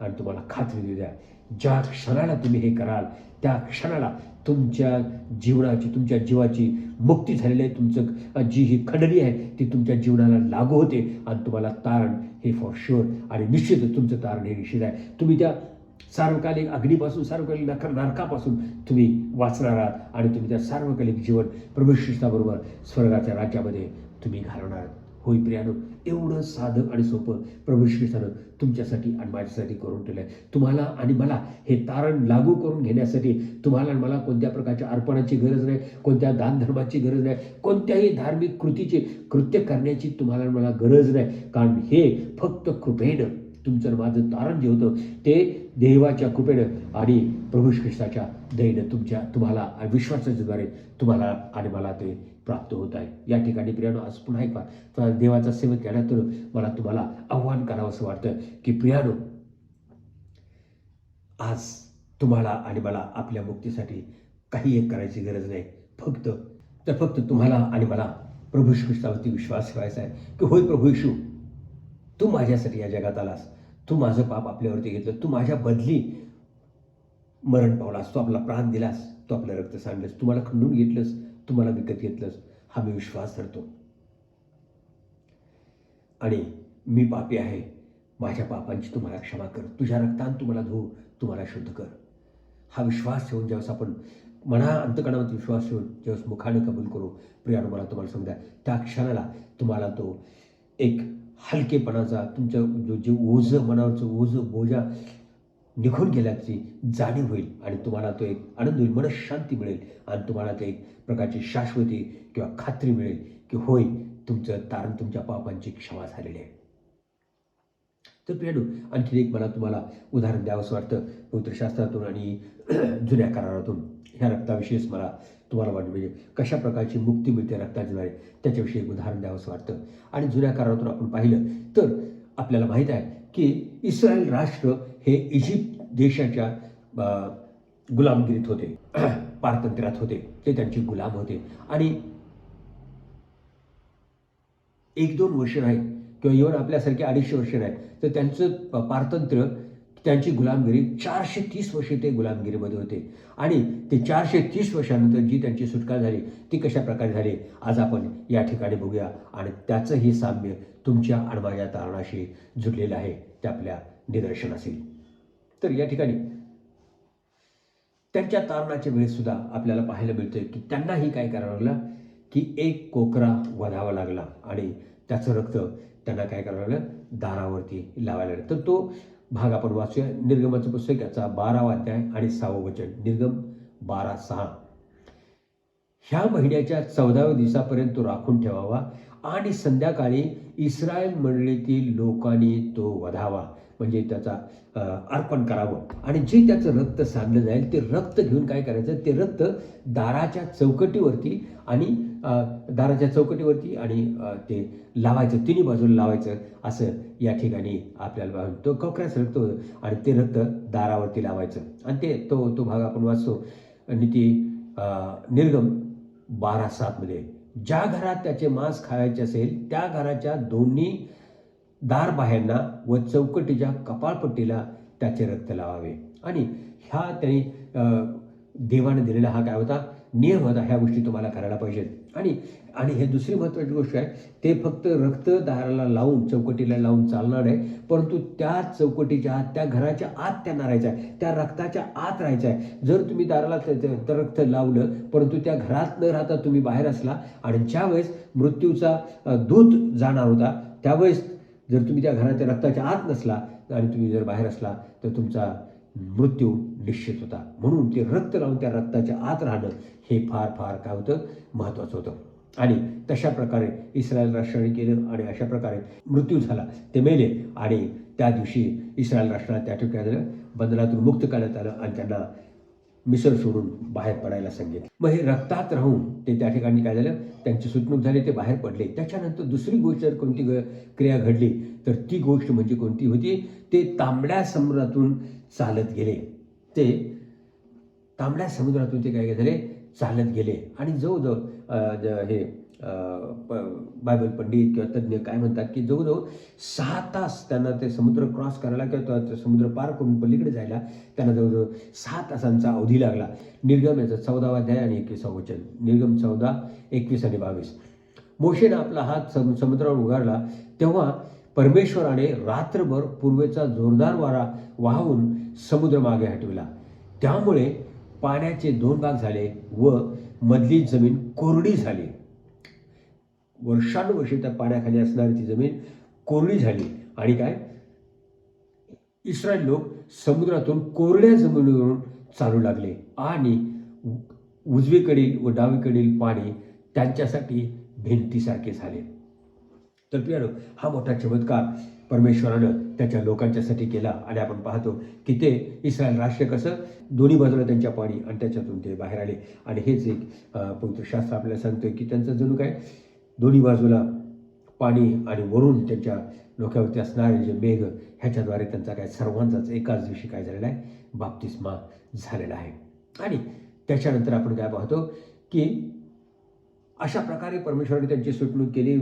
आणि तुम्हाला खात्री देऊ द्या, ज्या क्षणाला तुम्ही हे कराल त्या क्षणाला तुमच्या जीवनाची, तुमच्या जीवाची मुक्ती झालेली आहे. तुमचं जी ही खंडणी आहे ती तुमच्या जीवनाला लागू होते आणि तुम्हाला तारण हे फॉर शुअर आणि निश्चितच तुमचं तारण हे निश्चित आहे. तुम्ही त्या सार्वकालिक अग्नीपासून, सार्वकालिक नरकापासून तुम्ही वाचणार आहात आणि तुम्ही त्या सार्वकालिक जीवन प्रभू ख्रिस्ताबरोबर स्वर्गाच्या राज्यामध्ये तुम्ही घालवणार आहात. होय प्रियानो, एवढं साधं आणि सोपं प्रभू ख्रिस्तानं तुमच्यासाठी आणि माझ्यासाठी करून ठेवलं आहे. तुम्हाला आणि मला हे तारण लागू करून घेण्यासाठी तुम्हाला आणि मला कोणत्या प्रकारच्या अर्पणाची गरज नाही, कोणत्या दानधर्माची गरज नाही, कोणत्याही धार्मिक कृत्य करण्याची तुम्हाला आणि मला गरज नाही. कारण हे फक्त कृपेनं तुमचं माझं तारण जे होतं ते देवाच्या कृपेनं आणि प्रभू ख्रिस्ताच्या दयेनं तुम्हाला विश्वासाच्याद्वारे तुम्हाला आणि मला ते प्राप्त होत आहे. या ठिकाणी प्रियानो, आज पुन्हा एक बार देवाचा सेवक केल्यातून मला तुम्हाला आव्हान करावं असं वाटतं की प्रियानो, आज तुम्हाला आणि मला आपल्या मुक्तीसाठी काही एक करायची गरज नाही. फक्त तुम्हाला आणि मला प्रभू ख्रिस्तावरती विश्वास ठेवायचा आहे की होय प्रभू येशू, तू माझ्यासाठी या जगात आलास, तू माझं पाप आपल्यावरती घेतलं, तू माझ्या बदली मरण पावलास, तू आपला प्राण दिलास, तू आपलं रक्त सांडलंस, तू मला खंडून घेतलंस, तू मला विकत घेतलंस. हा मी विश्वास धरतो आणि मी पापी आहे. माझ्या पापांची तू मला क्षमा कर, तुझ्या रक्तान तू मला धुव, तू मला शुद्ध कर. हा विश्वास ठेवून ज्यावेळेस आपण अंतकरणामध्ये विश्वास ठेवून ज्यावेळेस मुखाने कबूल करू, प्रियानो, मला तुम्हाला समजा त्या क्षणाला तुम्हाला तो एक हलकेपणाचा, तुमचं जे ओझं, मनावरचं ओझं, बोजा निघून गेल्याची जाणीव होईल आणि तुम्हाला तो एक आनंद होईल, मनशांती मिळेल आणि तुम्हाला ते एक प्रकारची शाश्वती किंवा खात्री मिळेल की होय, तुमचं तारण, तुमच्या पापांची क्षमा झालेली आहे. तर प्रियानो, आणखी एक मला तुम्हाला उदाहरण द्यावंसं वाटतं पवित्रशास्त्रातून आणि जुन्या करारातून. ह्या रक्ताविषयीच मला तुम्हाला वाटतं, म्हणजे कशा प्रकारची मुक्ती मिळते रक्ताद्वारे, त्याच्याविषयी एक उदाहरण द्यावंसं वाटतं. आणि जुन्या करारातून आपण पाहिलं तर आपल्याला माहीत आहे की इस्रायल राष्ट्र हे इजिप्त देशाच्या गुलामगिरीत होते, पारतंत्र्यात होते, ते त्यांचे गुलाम होते. आणि 1-2 वर्ष नाही किंवा इव्हन आपल्यासारखे 250 वर्ष नाही, तर त्यांचं पारतंत्र्य, त्यांची गुलामगिरी 430 वर्षे ते गुलामगिरीमध्ये होते. आणि ते 430 वर्षानंतर जी त्यांची सुटका झाली ती कशा प्रकारे झाली आज आपण या ठिकाणी बघूया. आणि त्याचंही साम्य तुमच्या आणि माझ्या तारणाशी जुडलेलं आहे, ते आपल्या निदर्शनास येईल. तर या ठिकाणी त्यांच्या तारणाच्या वेळेस सुद्धा आपल्याला पाहायला मिळतं की त्यांनाही काय करावं लागलं की एक कोकरा वधावा लागला आणि त्याचं रक्त त्यांना काय करावं लागलं, दारावरती लावायला लागलं. तर तो भाग आपण वाचूया. निर्गमाचं पुस्तक याचा 12वा अध्याय आणि 6वं वचन. निर्गम 12:6. ह्या महिन्याच्या 14व्या दिवसापर्यंत तो राखून ठेवावा आणि संध्याकाळी इस्रायल मंडळीतील लोकांनी तो वधावा, म्हणजे त्याचा अर्पण करावं. आणि जे त्याचं रक्त सांडलं जाईल ते रक्त घेऊन काय करायचं, ते रक्त दाराच्या चौकटीवरती आणि ते लावायचं, तिन्ही बाजूला लावायचं. असं या ठिकाणी आपल्याला तो कोकऱ्याचं रक्त होतं आणि ते रक्त दारावरती लावायचं. आणि ते तो भाग आपण वाचतो नीती निर्गम 12:7 मध्ये. ज्या घरात त्याचे मांस खायचे असेल त्या घराच्या दोन्ही दारबाह्यांना व चौकटीच्या कपाळपट्टीला त्याचे रक्त लावावे. आणि ह्या त्यांनी देवाने दिलेला हा काय होता, नियम होता. ह्या गोष्टी तुम्हाला करायला पाहिजेत. आणि हे दुसरी महत्त्वाची गोष्ट आहे, ते फक्त रक्त दाराला लावून, चौकटीला लावून चालणार आहे, परंतु त्या चौकटीच्या आत, त्या घराच्या आत त्यांना राहायचं आहे, त्या रक्ताच्या आत राहायचं आहे. जर तुम्ही दाराला रक्त लावलं परंतु त्या घरात न राहता तुम्ही बाहेर असला आणि ज्यावेळेस मृत्यूचा दूत जाणार होता त्यावेळेस जर तुम्ही त्या घराच्या रक्ताच्या आत नसला आणि तुम्ही जर बाहेर असला तर तुमचा मृत्यू निश्चित होता. म्हणून ते रक्त लावून त्या रक्ताच्या आत राहणं हे फार फार काय होतं, महत्त्वाचं होतं. आणि तशा प्रकारे इस्रायल राष्ट्राने केलं आणि अशा प्रकारे मृत्यू झाला, ते मेले. आणि त्या दिवशी इस्रायल राष्ट्राला त्या ठिकाणी बंधनातून मुक्त करण्यात आलं आणि त्यांना मिसर सोडून बाहेर पडायला सांगितलं. मग हे रक्तात राहून ते त्या ठिकाणी काय झालं, त्यांची सुटणूक झाली, ते बाहेर पडले. त्याच्यानंतर दुसरी गोष्ट जर कोणती क्रिया घडली तर ती गोष्ट म्हणजे कोणती होती, ते तांबड्या समुद्रातून चालत गेले. ते तांबड्या समुद्रातून ते काय झाले, चालत गेले. आणि जवळजवळ हे बायबल पंडित किंवा तज्ज्ञ काय म्हणतात की जवळजवळ 6 तास त्यांना ते समुद्र क्रॉस करायला किंवा ते समुद्र पार करून पलीकडे जायला त्यांना जवळजवळ 6 तासांचा अवधी लागला. निर्गम याचा 14वा अध्याय आणि 21वा वचन. निर्गम 14, 21 आणि 22. मोशेनं आपला हात समुद्रावर उगारला तेव्हा परमेश्वराने रात्रभर पूर्वेचा जोरदार वारा वाहून समुद्र मागे हटविला. त्यामुळे पाण्याचे 2 भाग झाले व मधली जमीन कोरडी झाली. वर्षानुवर्षे त्या पाण्याखाली असणारी ती जमीन कोरडी झाली. आणि काय, इस्रायल लोक समुद्रातून कोरड्या जमिनीवरून चालू लागले आणि उजवीकडील व डावीकडील पाणी त्यांच्यासाठी भिंतीसारखे झाले. तर प्रियानो, हा मोठा चमत्कार परमेश्वरानं त्याच्या लोकांच्यासाठी केला. आणि आपण पाहतो की ते इस्रायल राष्ट्र कसं दोन्ही बाजूला त्यांच्या पाणी आणि त्याच्यातून ते बाहेर आले. आणि हेच एक पवित्र शास्त्र आपल्याला सांगतोय की त्यांचं जणू काय दोन्ही बाजूला पाणी आणि वरून त्यांच्या डोक्यावरती असणारे जे मेघ, ह्याच्याद्वारे त्यांचा काय सर्वांचाच एकाच दिवशी काय झालेला आहे, बाप्तिस्मा झालेला आहे. आणि त्याच्यानंतर आपण काय पाहतो की अशा प्रकारे परमेश्वराने त्यांची सुटणूक केली.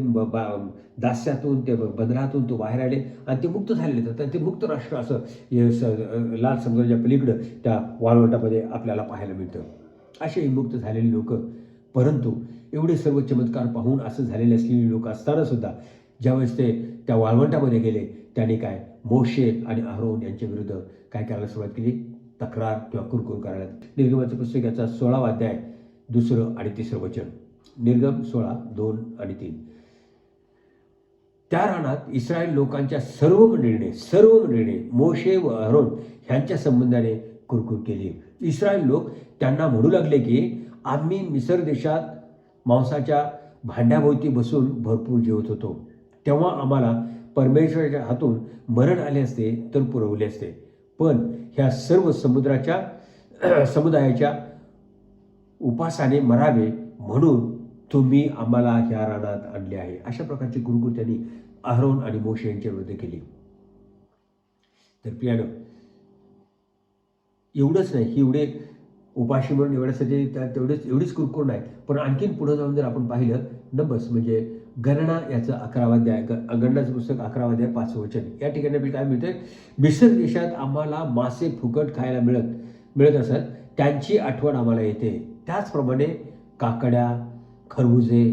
दास्यातून ते बंधनातून तो बाहेर आले आणि ते मुक्त झालेले. तर ते मुक्त राष्ट्र असं लाल समुद्राच्या पलीकडं त्या वाळवंटामध्ये आपल्याला पाहायला मिळतं. असे मुक्त झालेली लोक. परंतु एवढे सर्व चमत्कार पाहून असं झालेले असलेली लोक असताना सुद्धा ज्यावेळेस ते त्या वाळवंटामध्ये गेले, त्याने काय मोशे आणि अहरोन यांच्या विरुद्ध काय करायला सुरुवात केली, तक्रार किंवा कुरकुर करायला. निर्गमाचं पुस्तक याचा 16वा अध्याय 2 आणि 3 वचन. निर्गम 16, 2 आणि 3. त्या रानात इस्रायल लोकांच्या सर्व मंडळीने मोशे व अहरोन ह्यांच्या संबंधाने कुरकुर केली. इस्रायल लोक त्यांना म्हणू लागले की आम्ही मिस्र देशात मांसाच्या भांड्याभोवती बसून भरपूर जेवत होतो, तेव्हा आम्हाला परमेश्वराच्या हातून मरण आले असते तर पुरवले असते. पण ह्या सर्व समुदायाच्या उपासाने मरावे म्हणून तुम्ही आम्हाला ह्या रानात आणले आहे. अशा प्रकारची कुरकुर त्यांनी अहरोन आणि मोशे यांच्या विरुद्ध केली. तर प्रियानो, एवढंच नाही, एवढे उपाशी म्हणून एवढ्यासाठी एवढीच कुरकुर नाही, पण आणखीन पुढे जाऊन जर आपण पाहिलं नंबर्स म्हणजे गणना याचं 11वा अध्याय, गणनाचं पुस्तक 11वा अध्याय 5 वचन. या ठिकाणी आपल्याला काय मिळतंय, मिस्र देशात आम्हाला मासे फुकट खायला मिळत असत, त्यांची आठवण आम्हाला येते. त्याचप्रमाणे काकड्या, खरबुजे,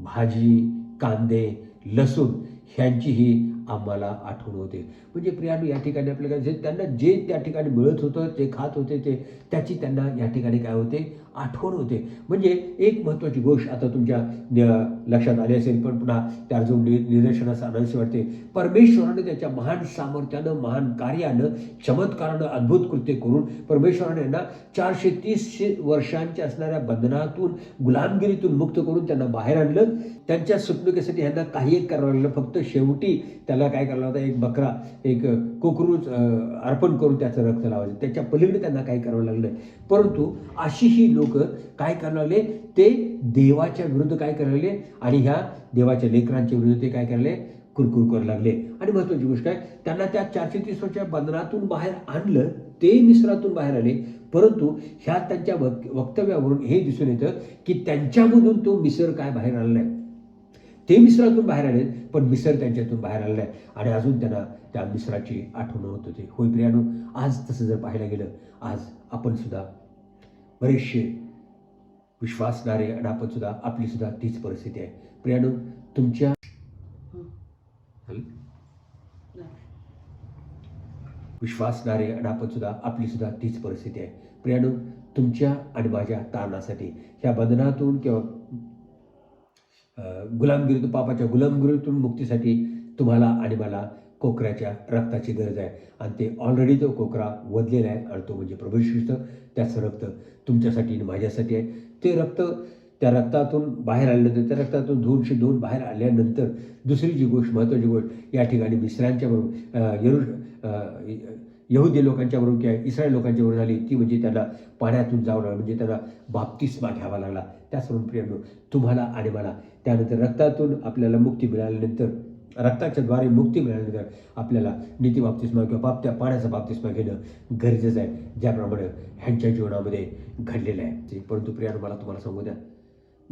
भाजी, कांदे, लसूण ह्यांचीही आम्हाला आठवण होते. म्हणजे प्रियानो, या ठिकाणी आपल्याला त्यांना जे त्या ठिकाणी मिळत होतं, ते खात होते, त्याची त्यांना या ठिकाणी काय होते, आठवण होते. म्हणजे एक महत्त्वाची गोष्ट आता तुमच्या लक्षात आली असेल, पण पुन्हा त्यावर जो निदर्शनास आणायचे वाटते. परमेश्वराने त्याच्या महान सामर्थ्यानं, महान कार्यानं, चमत्कारानं, अद्भुत कृत्य करून परमेश्वराने यांना 430 वर्षांच्या असणाऱ्या बंधनातून, गुलामगिरीतून मुक्त करून त्यांना बाहेर आणलं. त्यांच्या सुटणुकीसाठी ह्यांना काही एक करावं लागलं. फक्त शेवटी त्याला काय करायला होता, एक बकरा, एक कोकरूच अर्पण करून त्याचं रक्त लावायचं. त्याच्या पलीकडे त्यांना काय करावं लागलं. परंतु अशी ही लोक काय करायला लागले, ते देवाच्या विरुद्ध काय करायला लागले आणि ह्या देवाच्या लेकरांच्या विरुद्ध ते काय करायला कुरकुर करू लागले. आणि महत्त्वाची गोष्ट आहे, त्यांना त्या 430 वर्षाच्या बंधनातून बाहेर आणलं, ते मिस्रातून बाहेर आले. परंतु ह्या त्यांच्या वक्तव्यावरून हे दिसून येतं की त्यांच्यामधून तो मिस्र काय बाहेर आलेला आहे. ते मिस्रातून बाहेर आले, पण मिस्र त्यांच्यातून बाहेर आलेला आहे आणि अजून त्यांना त्या मिस्राची आठवण होत होती. होय प्रियानो, आज तसं जर पाहायला गेलं, आज आपण सुद्धा बरेचसे विश्वासणारे आणि आपण सुद्धा, आपली सुद्धा तीच परिस्थिती आहे. प्रियानो, तुमच्या विश्वासणारे आणि आपण सुद्धा, आपली सुद्धा तीच परिस्थिती आहे. प्रियानो, तुमच्या आणि माझ्या तारणासाठी, ह्या बंधनातून किंवा गुलामगिरीतून, पापाच्या गुलामगिरीतून मुक्तीसाठी तुम्हाला आणि मला कोकराच्या रक्ताची गरज आहे. आणि ते ऑलरेडी तो कोकरा वधलेला आहे आणि तो म्हणजे प्रभू येशू ख्रिस्त. त्याचं रक्त तुमच्यासाठी आणि माझ्यासाठी आहे. ते रक्त, त्या रक्तातून बाहेर आल्यानंतर, त्या रक्तातून 202 बाहेर आल्यानंतर दुसरी जी गोष्ट, महत्त्वाची गोष्ट, या ठिकाणी मिस्रांच्या बरोबर, यहुदी लोकांच्या बरोबर किंवा इस्रायल लोकांच्या बरोबर झाली, ती म्हणजे त्यांना पाण्यातून जावं लागलं, म्हणजे त्यांना बाप्तिस्मा घ्यावा लागला. त्याचप्रमाणे प्रियानो, तुम्हाला आणि मला त्यानंतर रक्तातून आपल्याला मुक्ती मिळाल्यानंतर, रक्ताच्या द्वारे मुक्ती मिळाल्यानंतर आपल्याला नीती बाप्तिस्मा किंवा पाण्याचा बाप्तिस्मा घेणं गरजेचं आहे, ज्याप्रमाणे ह्यांच्या जीवनामध्ये घडलेलं आहे. परंतु प्रियानो, मला तुम्हाला सांगू द्या,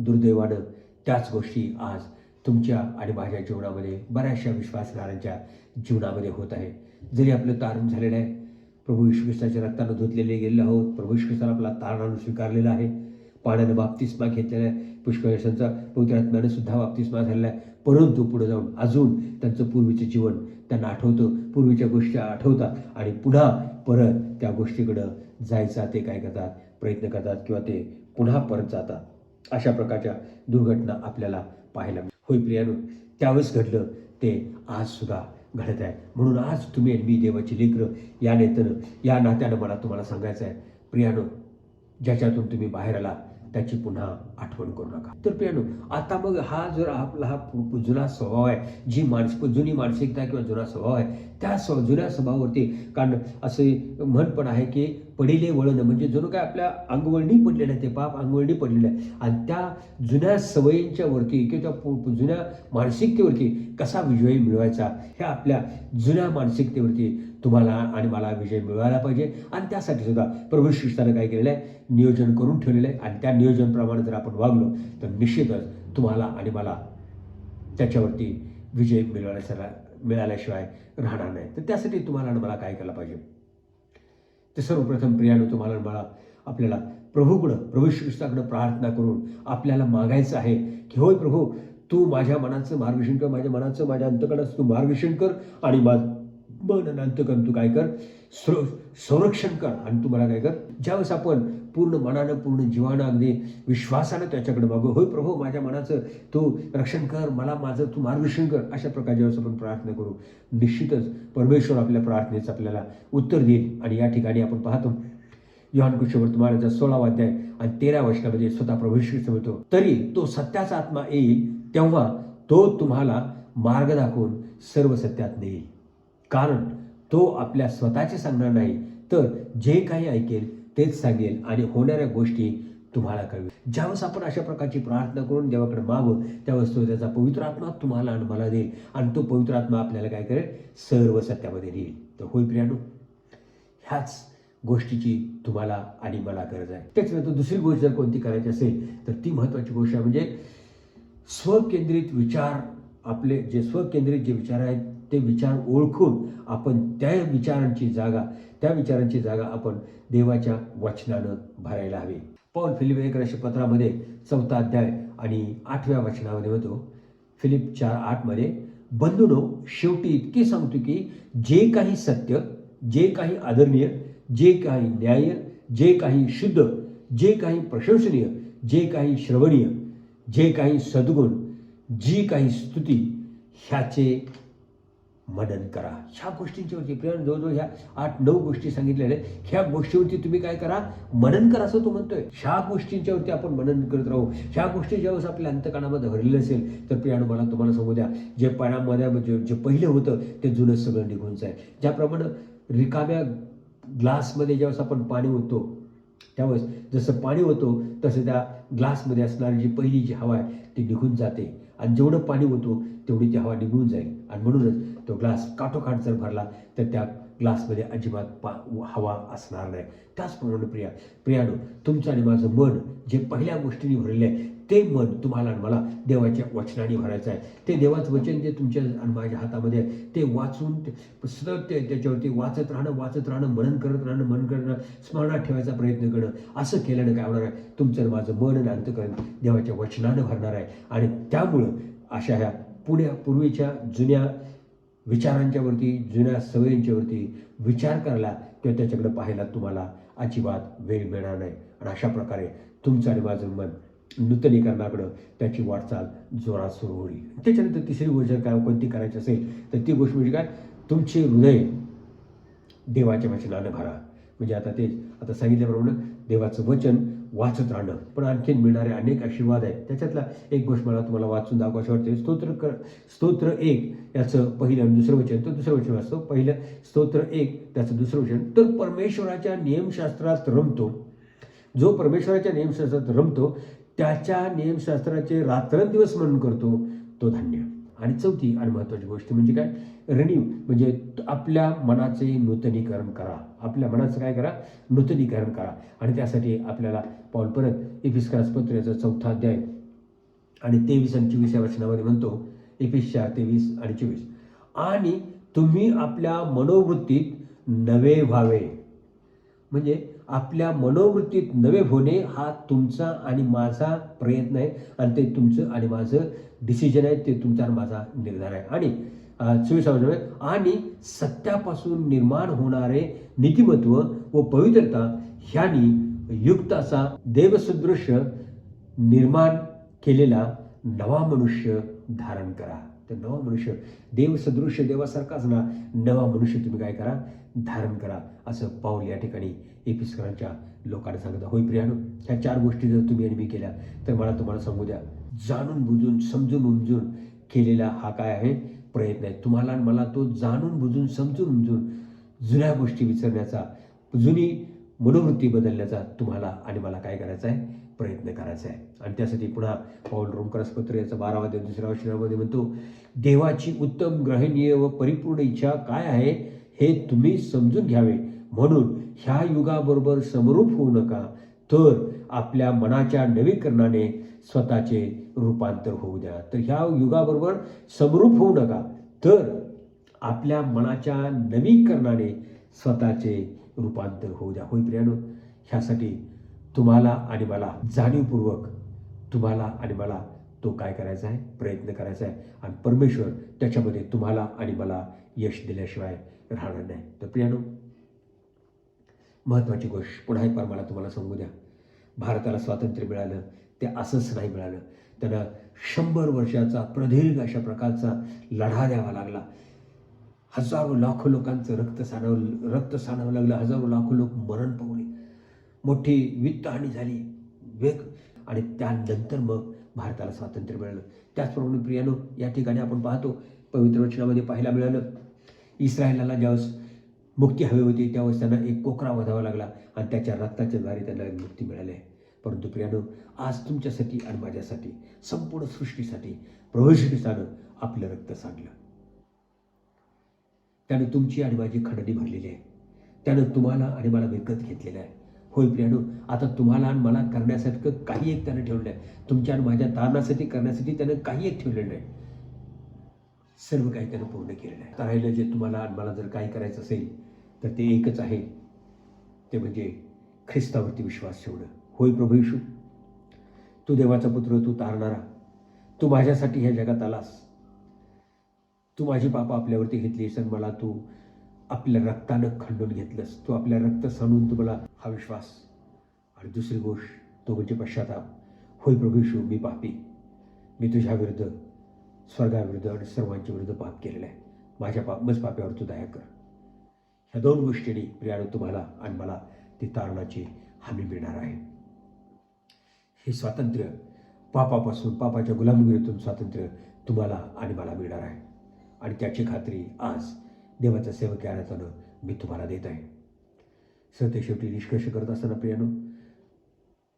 दुर्दैवानं त्याच गोष्टी आज तुमच्या आणि माझ्या जीवनामध्ये बऱ्याचशा विश्वासणाऱ्यांच्या जीवनामध्ये होत आहे. जरी आपलं तारण झालेलं आहे, प्रभू येशू ख्रिस्ताच्या रक्तानं धुतलेले गेलेलो आहोत, प्रभू येशू ख्रिस्तानं आपला तारणानं स्वीकारलेला आहे, पाण्यानं बाप्तिस्मा घेतलेला आहे, पुष्कळशांचा पवित्र आत्म्यानं सुद्धा बाप्तिस्मा झालेला आहे. परंतु पुढे जाऊन अजून त्यांचं पूर्वीचं जीवन त्यांना आठवतं, पूर्वीच्या गोष्टी आठवतात आणि पुन्हा परत त्या गोष्टीकडं जायचा ते काय करतात, प्रयत्न करतात किंवा ते पुन्हा परत जातात. अशा प्रकारच्या दुर्घटना आपल्याला पाहायला होय प्रियानो, त्यावेळेस घडलं ते आजसुद्धा घडत आहे. म्हणून आज तुम्ही आणि मी देवाची लेकरं या नात्यानं मला तुम्हाला सांगायचं आहे प्रियानो, ज्याच्यातून तुम्ही बाहेर आला त्याची पुन्हा आठवण करू नका. तर प्रियानो, आता मग हा जर आपला जुना स्वभाव आहे, जुनी मानसिकता किंवा जुना स्वभाव आहे, त्या जुन्या स्वभावावरती, कारण असे म्हण पण आहे की पडिले वळण, म्हणजे जणू काय आपल्या अंगवळणी पडलेलं आहे, ते पाप अंगवळणी पडलेलं आहे. आणि त्या जुन्या सवयींच्या वरती किंवा त्या जुन्या मानसिकतेवरती कसा विजय मिळवायचा, ह्या आपल्या जुन्या मानसिकतेवरती तुम्हाला आणि मला विजय मिळवायला पाहिजे. आणि त्यासाठी सुद्धा प्रभू येशू ख्रिस्तानं काय केलेलं आहे, नियोजन करून ठेवलेलं आहे. आणि त्या नियोजनप्रमाणे जर आपण वागलो तर निश्चितच तुम्हाला आणि मला त्याच्यावरती विजय मिळाल्याशिवाय राहणार नाही. तर त्यासाठी तुम्हाला आणि मला काय केलं पाहिजे, तर सर्वप्रथम प्रियानो, तुम्हाला आणि मला आपल्याला प्रभू येशू ख्रिस्ताकडे प्रार्थना करून आपल्याला मागायचं आहे की होय प्रभू, तू माझ्या मनाचं मार्गदर्शन कर, माझ्या अंतकरणाचं तू मार्गदर्शन कर आणि मन आणि अंतकरण तू काय कर, संरक्षण कर. आणि तुम्हाला काय कर, ज्यावेळेस आपण पूर्ण मनानं पूर्ण जीवानं अगदी विश्वासानं त्याच्याकडे मागू, होय प्रभू माझ्या मनाचं तू रक्षण कर, मला माझं तू मार्गदर्शन कर, अशा प्रकारे ज्यावेळेस आपण प्रार्थना करू, निश्चितच परमेश्वर आपल्या प्रार्थनेचं आपल्याला उत्तर देईल. आणि या ठिकाणी आपण पाहतो योहान सुसमाचार 16 अध्याय आणि 13 वचनामध्ये स्वतः प्रभू येशू ख्रिस्त म्हणतो, तरी तो सत्याचा आत्मा येईल तेव्हा तो तुम्हाला मार्ग दाखवून सर्व सत्यात नेईल, कारण तो आपल्या स्वतःचे सांगणार नाही, तर जे काही ऐकेल तेच सांगेल आणि होणाऱ्या गोष्टी तुम्हाला कळवेल. ज्यावेळेस आपण अशा प्रकारची प्रार्थना करून देवाकडे मागू, त्यावेळेस तो त्याचा पवित्र आत्मा तुम्हाला आणि मला देईल आणि तो पवित्र आत्मा आपल्याला काय करेल, सर्व सत्यामध्ये नेईल. तर होय प्रियानो, ह्याच गोष्टीची तुम्हाला आणि मला गरज आहे. त्याच्यानंतर दुसरी गोष्ट जर कोणती करायची असेल तर ती महत्त्वाची गोष्ट आहे म्हणजे स्वकेंद्रित विचार. आपले जे स्वकेंद्रित जे विचार आहेत ते विचार ओळखून आपण त्या विचारांची जागा आपण देवाच्या वचनानं भरायला हवी. पौल फिलिप्पियरांच्या पत्रामध्ये 4 अध्याय आणि 8व्या वचनामध्ये म्हणतो, फिलिप 4:8 बंधूनो, शेवटी इतके सांगतो की जे काही सत्य, जे काही आदरणीय, जे काही न्याय, जे काही शुद्ध, जे काही प्रशंसनीय, जे काही श्रवणीय, जे काही सद्गुण, जी काही स्तुती, ह्याचे मनन करा. ह्या गोष्टींच्यावरती प्रियानो, जवळजवळ ह्या 8-9 गोष्टी सांगितलेल्या आहेत. ह्या गोष्टीवरती तुम्ही काय करा, मनन करा असं तो म्हणतोय. ह्या गोष्टींच्यावरती आपण मनन करत राहू. ह्या गोष्टी ज्यावेळेस आपल्या अंतकरणामध्ये भरलेलं असेल तर प्रियानो, मला तुम्हाला सांगू द्या, जे पाण्यामध्ये जे पहिलं होतं ते जुनं सगळं निघून जाईल. ज्याप्रमाणे रिकाम्या ग्लासमध्ये ज्यावेळेस आपण पाणी ओततो, त्यावेळेस जसं पाणी होतो तसं त्या ग्लासमध्ये असणारी जी पहिली जी हवा आहे ती निघून जाते आणि जेवढं पाणी होतो तेवढी ती हवा निघून जाईल. आणि म्हणूनच तो ग्लास काठोकाठ जर भरला तर त्या ग्लासमध्ये अजिबात हवा असणार नाही. त्याचप्रमाणे प्रियानो, तुमचं आणि माझं मन जे पहिल्या गोष्टींनी भरले आहे ते मन तुम्हाला आणि मला देवाच्या वचनाने भरायचं आहे. ते देवाचं वचन जे तुमच्या आणि माझ्या हातामध्ये आहे ते वाचून सतत त्याच्यावरती वाचत राहणं, मनन करत राहणं, स्मरणात ठेवायचा प्रयत्न करणं. असं केल्यानं काय होणार आहे, तुमचं आणि माझं मन आणि अंतकरण देवाच्या वचनानं भरणार आहे. आणि त्यामुळं अशा ह्या पूर्वीच्या जुन्या विचारांच्यावरती, जुन्या सवयींच्यावरती विचार करायला किंवा त्याच्याकडे पाहायला तुम्हाला अजिबात वेळ मिळणार नाही. आणि अशा प्रकारे तुमचं आणि माझं मन नूतनीकरणाकडं त्याची वाटचाल जोरात सुरू होईल. त्याच्यानंतर तिसरी गोष्ट जर कोणती करायची असेल तर ती गोष्ट म्हणजे काय, तुमचे हृदय देवाच्या वचनानं भरा. म्हणजे आता सांगितल्याप्रमाणे देवाचं वचन वाचत राहणं, पण आणखीन मिळणारे अनेक आशीर्वाद आहेत. त्याच्यातला एक गोष्ट मला तुम्हाला वाचून दाखवायची वाटते. स्तोत्र 1 याचं पहिलं आणि दुसरं वचन, तर दुसरं वचन वाचतो. पहिलं स्तोत्र 1 त्याचं दुसरं वचन, तर परमेश्वराच्या नियमशास्त्रात रमतो, जो परमेश्वराच्या नियमशास्त्रात रमतो त्याच्या नियमशास्त्राचे रात्रंदिवस मनन करतो तो धन्य. आणि चौथी आणि महत्त्वाची गोष्ट म्हणजे काय, रिन्यू, म्हणजे आपल्या मनाचे नूतनीकरण करा. आपल्या मनाचं काय करा, नूतनीकरण करा. आणि त्यासाठी आपल्याला पौल परत इफिसियन्स पत्र याचा 4 अध्याय आणि 23 आणि 24 या वचनामध्ये म्हणतो, एफेस 4:23 आणि 24, आणि तुम्ही आपल्या मनोवृत्तीत नवे व्हावे. म्हणजे आपल्या मनोवृत्तीत नवे होणे हा तुमचा आणि माझा प्रयत्न आहे, आणि ते तुमचं आणि माझं डिसिजन आहे, ते तुमचा आणि माझा निर्धार आहे. आणि 24 आणि सत्यापासून निर्माण होणारे नीतिमत्व व पवित्रता ह्यांनी युक्त असा देवसदृश निर्माण केलेला नवा मनुष्य धारण करा. तर नवा मनुष्य, देवसदृश, देवासारखाच ना नवा मनुष्य तुम्ही काय करा, धारण करा, असं पाऊल या ठिकाणी एफिसकरांच्या लोकांना सांगता. होय प्रियानो, ह्या 4 गोष्टी जर तुम्ही आणि मी केल्या तर मला तुम्हाला सांगू द्या, जाणून बुजून समजून उमजून केलेला हा काय आहे, प्रयत्न आहे. तुम्हाला आणि मला तो जाणून बुजून समजून उमजून जुन्या गोष्टी विसरण्याचा, जुनी मनोवृत्ती बदलण्याचा तुम्हाला आणि मला काय करायचा आहे, प्रयत्न करायचा आहे. आणि त्यासाठी पुन्हा पौल रोमकरास पत्र याचा 12वा अध्याय 2ऱ्या वचनामध्ये म्हणतो, देवाची उत्तम, ग्रहणीय व परिपूर्ण इच्छा काय आहे हे तुम्ही समजून घ्यावे, म्हणून ह्या युगाबरोबर समरूप होऊ नका, तर आपल्या मनाच्या नवीकरणाने स्वतःचे रूपांतर होऊ द्या. तर ह्या युगाबरोबर समरूप होऊ नका, तर आपल्या मनाच्या नवीकरणाने स्वतःचे रूपांतर होऊ द्या. होय प्रियानो, ह्यासाठी तुम्हाला आणि मला जाणीवपूर्वक, तुम्हाला आणि मला तो काय करायचा आहे, प्रयत्न करायचा आहे. आणि परमेश्वर त्याच्यामध्ये तुम्हाला आणि मला यश दिल्याशिवाय राहणार नाही. तर प्रियानो, महत्त्वाची गोष्ट पुन्हा एक बार मला तुम्हाला सांगू द्या, भारताला स्वातंत्र्य मिळालं ते असंच नाही मिळालं. त्यांना 100 वर्षाचा प्रदीर्घ अशा प्रकारचा लढा द्यावा लागला. हजारो लाखो लोकांचं रक्त सांडावं लागलं. हजारो लाखो लोक मरण पावले. मोठी वित्तहानी झाली, आणि त्यानंतर मग भारताला स्वातंत्र्य मिळालं. त्याचप्रमाणे प्रियानो, या ठिकाणी आपण पाहतो, पवित्र वचनामध्ये पाहायला मिळालं, इस्रायलाला ज्यावेळेस मुक्ती हवी होती त्यावेळेस त्यांना एक कोकरा वधावा लागला, आणि त्याच्या रक्ताच्या द्वारे त्यांना मुक्ती मिळाली आहे. परंतु प्रियानो, आज तुमच्यासाठी आणि माझ्यासाठी, संपूर्ण सृष्टीसाठी प्रभू येशू ख्रिस्तानं आपलं रक्त सांडलं. त्यानं तुमची आणि माझी खंडणी भरलेली आहे. त्यानं तुम्हाला आणि मला विकत घेतलेलं आहे. होय प्रियानो, आता तुम्हाला आणि मला करण्यासाठी काही एक त्यानं ठेवलं आहे. तुमच्या आणि माझ्या तारणासाठी करण्यासाठी त्यानं काही एक ठेवलेलं नाही. सर्व काही त्यानं पूर्ण केलेलं आहे. राहिलं जे तुम्हाला आणि मला जर काही करायचं असेल तर ते एकच आहे, ते म्हणजे ख्रिस्तावरती विश्वास ठेवणं. होय प्रभू येशू, तू देवाचा पुत्र, तू तारणारा, तू माझ्यासाठी ह्या जगात आलास. तू माझी पापं आपल्यावरती घेतलीस आणि मला तू आपल्या रक्तानं खंडून घेतलंस. तू आपल्या रक्त सांडून तुम्हाला हा विश्वास. आणि दुसरी गोष्ट तो म्हणजे पश्चाताप. होय प्रभू येशू, मी पापी, मी तुझ्या विरुद्ध, स्वर्गाविरुद्ध आणि सर्वांच्या विरुद्ध पाप केलेलं आहे. माझ्या पाप्यावर तू दया कर. ह्या 2 गोष्टींनी प्रियानो तुम्हाला आणि मला ती तारणाची हमी मिळणार आहे. हे स्वातंत्र्य, पापापासून, पापाच्या गुलामगिरीतून स्वातंत्र्य तुम्हाला आणि मला मिळणार आहे. आणि त्याची खात्री आज देवाचा सेवक या नात्यानं मी तुम्हाला देत आहे. सरते शेवटी निष्कर्ष करत असताना प्रियानो,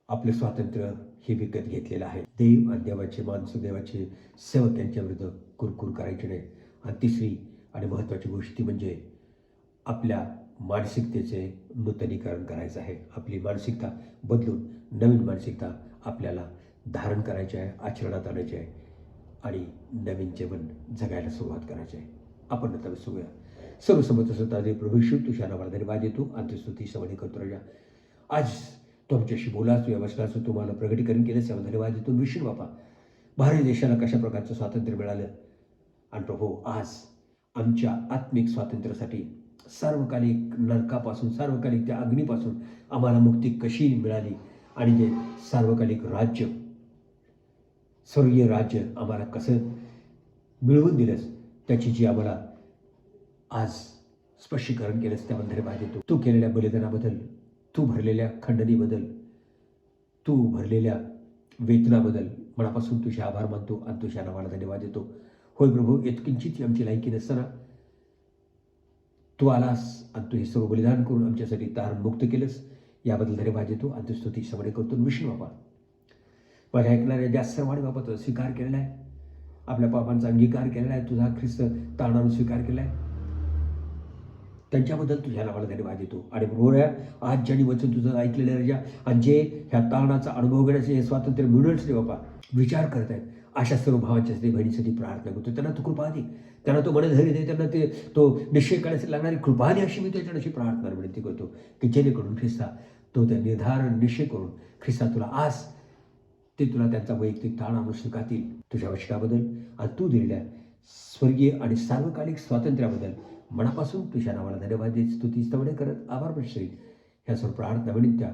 आपलं स्वातंत्र्य हे विकत घेतलेलं आहे. देव आणि देवाचे माणसं, देवाचे सेवक यांच्या विरुद्ध कुरकुर करायचे नाही. आणि तिसरी आणि महत्त्वाची गोष्ट ती म्हणजे आपल्या मानसिकतेचे नूतनीकरण करायचं आहे. आपली मानसिकता बदलून नवीन मानसिकता आपल्याला धारण करायची आहे, आचरणात आणायची आहे, आणि नवीन जीवन जगायला सुरुवात करायची आहे. आपण आता बसूया. सर्वसमर्थ स्वतः प्रभू येशू, तुझ्या नावाला धन्यवाद देतो आणि स्तुती सवनी करतो. राजा, आज तुमच्याशी बोलाच, या वचनाचं तुम्हाला प्रगटीकरण केलं, त्याला धन्यवाद देतो. विष्णू बापा, भारत देशाला कशा प्रकारचं स्वातंत्र्य मिळालं, आणि प्रभू आज आमच्या आत्मिक स्वातंत्र्यासाठी सार्वकालिक नरकापासून, सार्वकालिक त्या अग्नीपासून आम्हाला मुक्ती कशी मिळाली, आणि जे सार्वकालिक राज्य, स्वर्गीय राज्य आम्हाला कसं मिळवून दिलंस, त्याची जी आम्हाला आज स्पष्टीकरण केलंस, त्याबद्दल धन्यवाद देतो. तू केलेल्या बलिदानाबद्दल, तू भरलेल्या खंडणीबद्दल, तू भरलेल्या वेतनाबद्दल मनापासून तुझे आभार मानतो आणि तुझ्या नावाला धन्यवाद देतो. होय प्रभू, इतकिंचित आमची लायकी नसताना तू आलास आणि तू हे सर्व बलिदान करून आमच्यासाठी तारण मुक्त केलंस, याबद्दल धन्यवाद देतो आणि तू स्तुती समर्पण करतो. विष्णू बाबा, माझ्या ऐकणाऱ्या ज्या सर्वांनी बाबा तो स्वीकार केलेला आहे, आपल्या पापांचा अंगीकार केलेला आहे, तुझा ख्रिस्त तारणानं स्वीकार केला आहे, त्यांच्याबद्दल तुझ्या नावाला धन्यवाद देतो. आणि बरोबर आज ज्यांनी वचन तुझं ऐकलेलं राजा आणि जे ह्या तारणाचा अनुभव घेण्याचे हे स्वातंत्र्य मिळूनच रे बापा विचार करत आहेत, अशा सर्व भावांच्यासाठी बहिणीसाठी प्रार्थना करतो. त्यांना तू कृपा दे, त्यांना तो मनधैर्य दे, त्यांना तो निश्चय करण्यासाठी लागणारी कृपा दे, अशी मी त्याच्याशी प्रार्थना विनंती करतो की जेणेकरून ख्रिस्ता तो त्या निर्धारण निश्चय करून ख्रिस्ता तुला आज ते तुला त्यांचा वैयक्तिक ताण आणून स्वीकारतील तुझ्या वचनाबद्दल आणि तू दिलेल्या स्वर्गीय आणि सार्वकालिक स्वातंत्र्याबद्दल मनापासून तुझ्या नावाला धन्यवाद देत स्तुती स्तवणे करत आभार प्रश्न ह्या सर्व प्रार्थना विनंत्या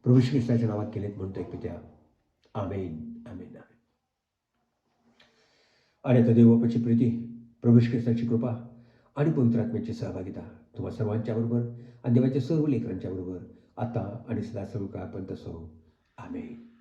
प्रभू श्री ख्रिस्ताच्या नावात केलेत म्हणतोय पित्या. आमेन आमेन आमेन. आणि आता देवबापाची प्रीती, प्रभू श्री ख्रिस्ताची कृपा आणि पवित्र आत्म्याची सहभागिता तुम्हा सर्वांच्या बरोबर आणि देवाच्या सर्व लेकरांच्या बरोबर आता आणि सदा सर्व काळपर्यंत असो. आमेन.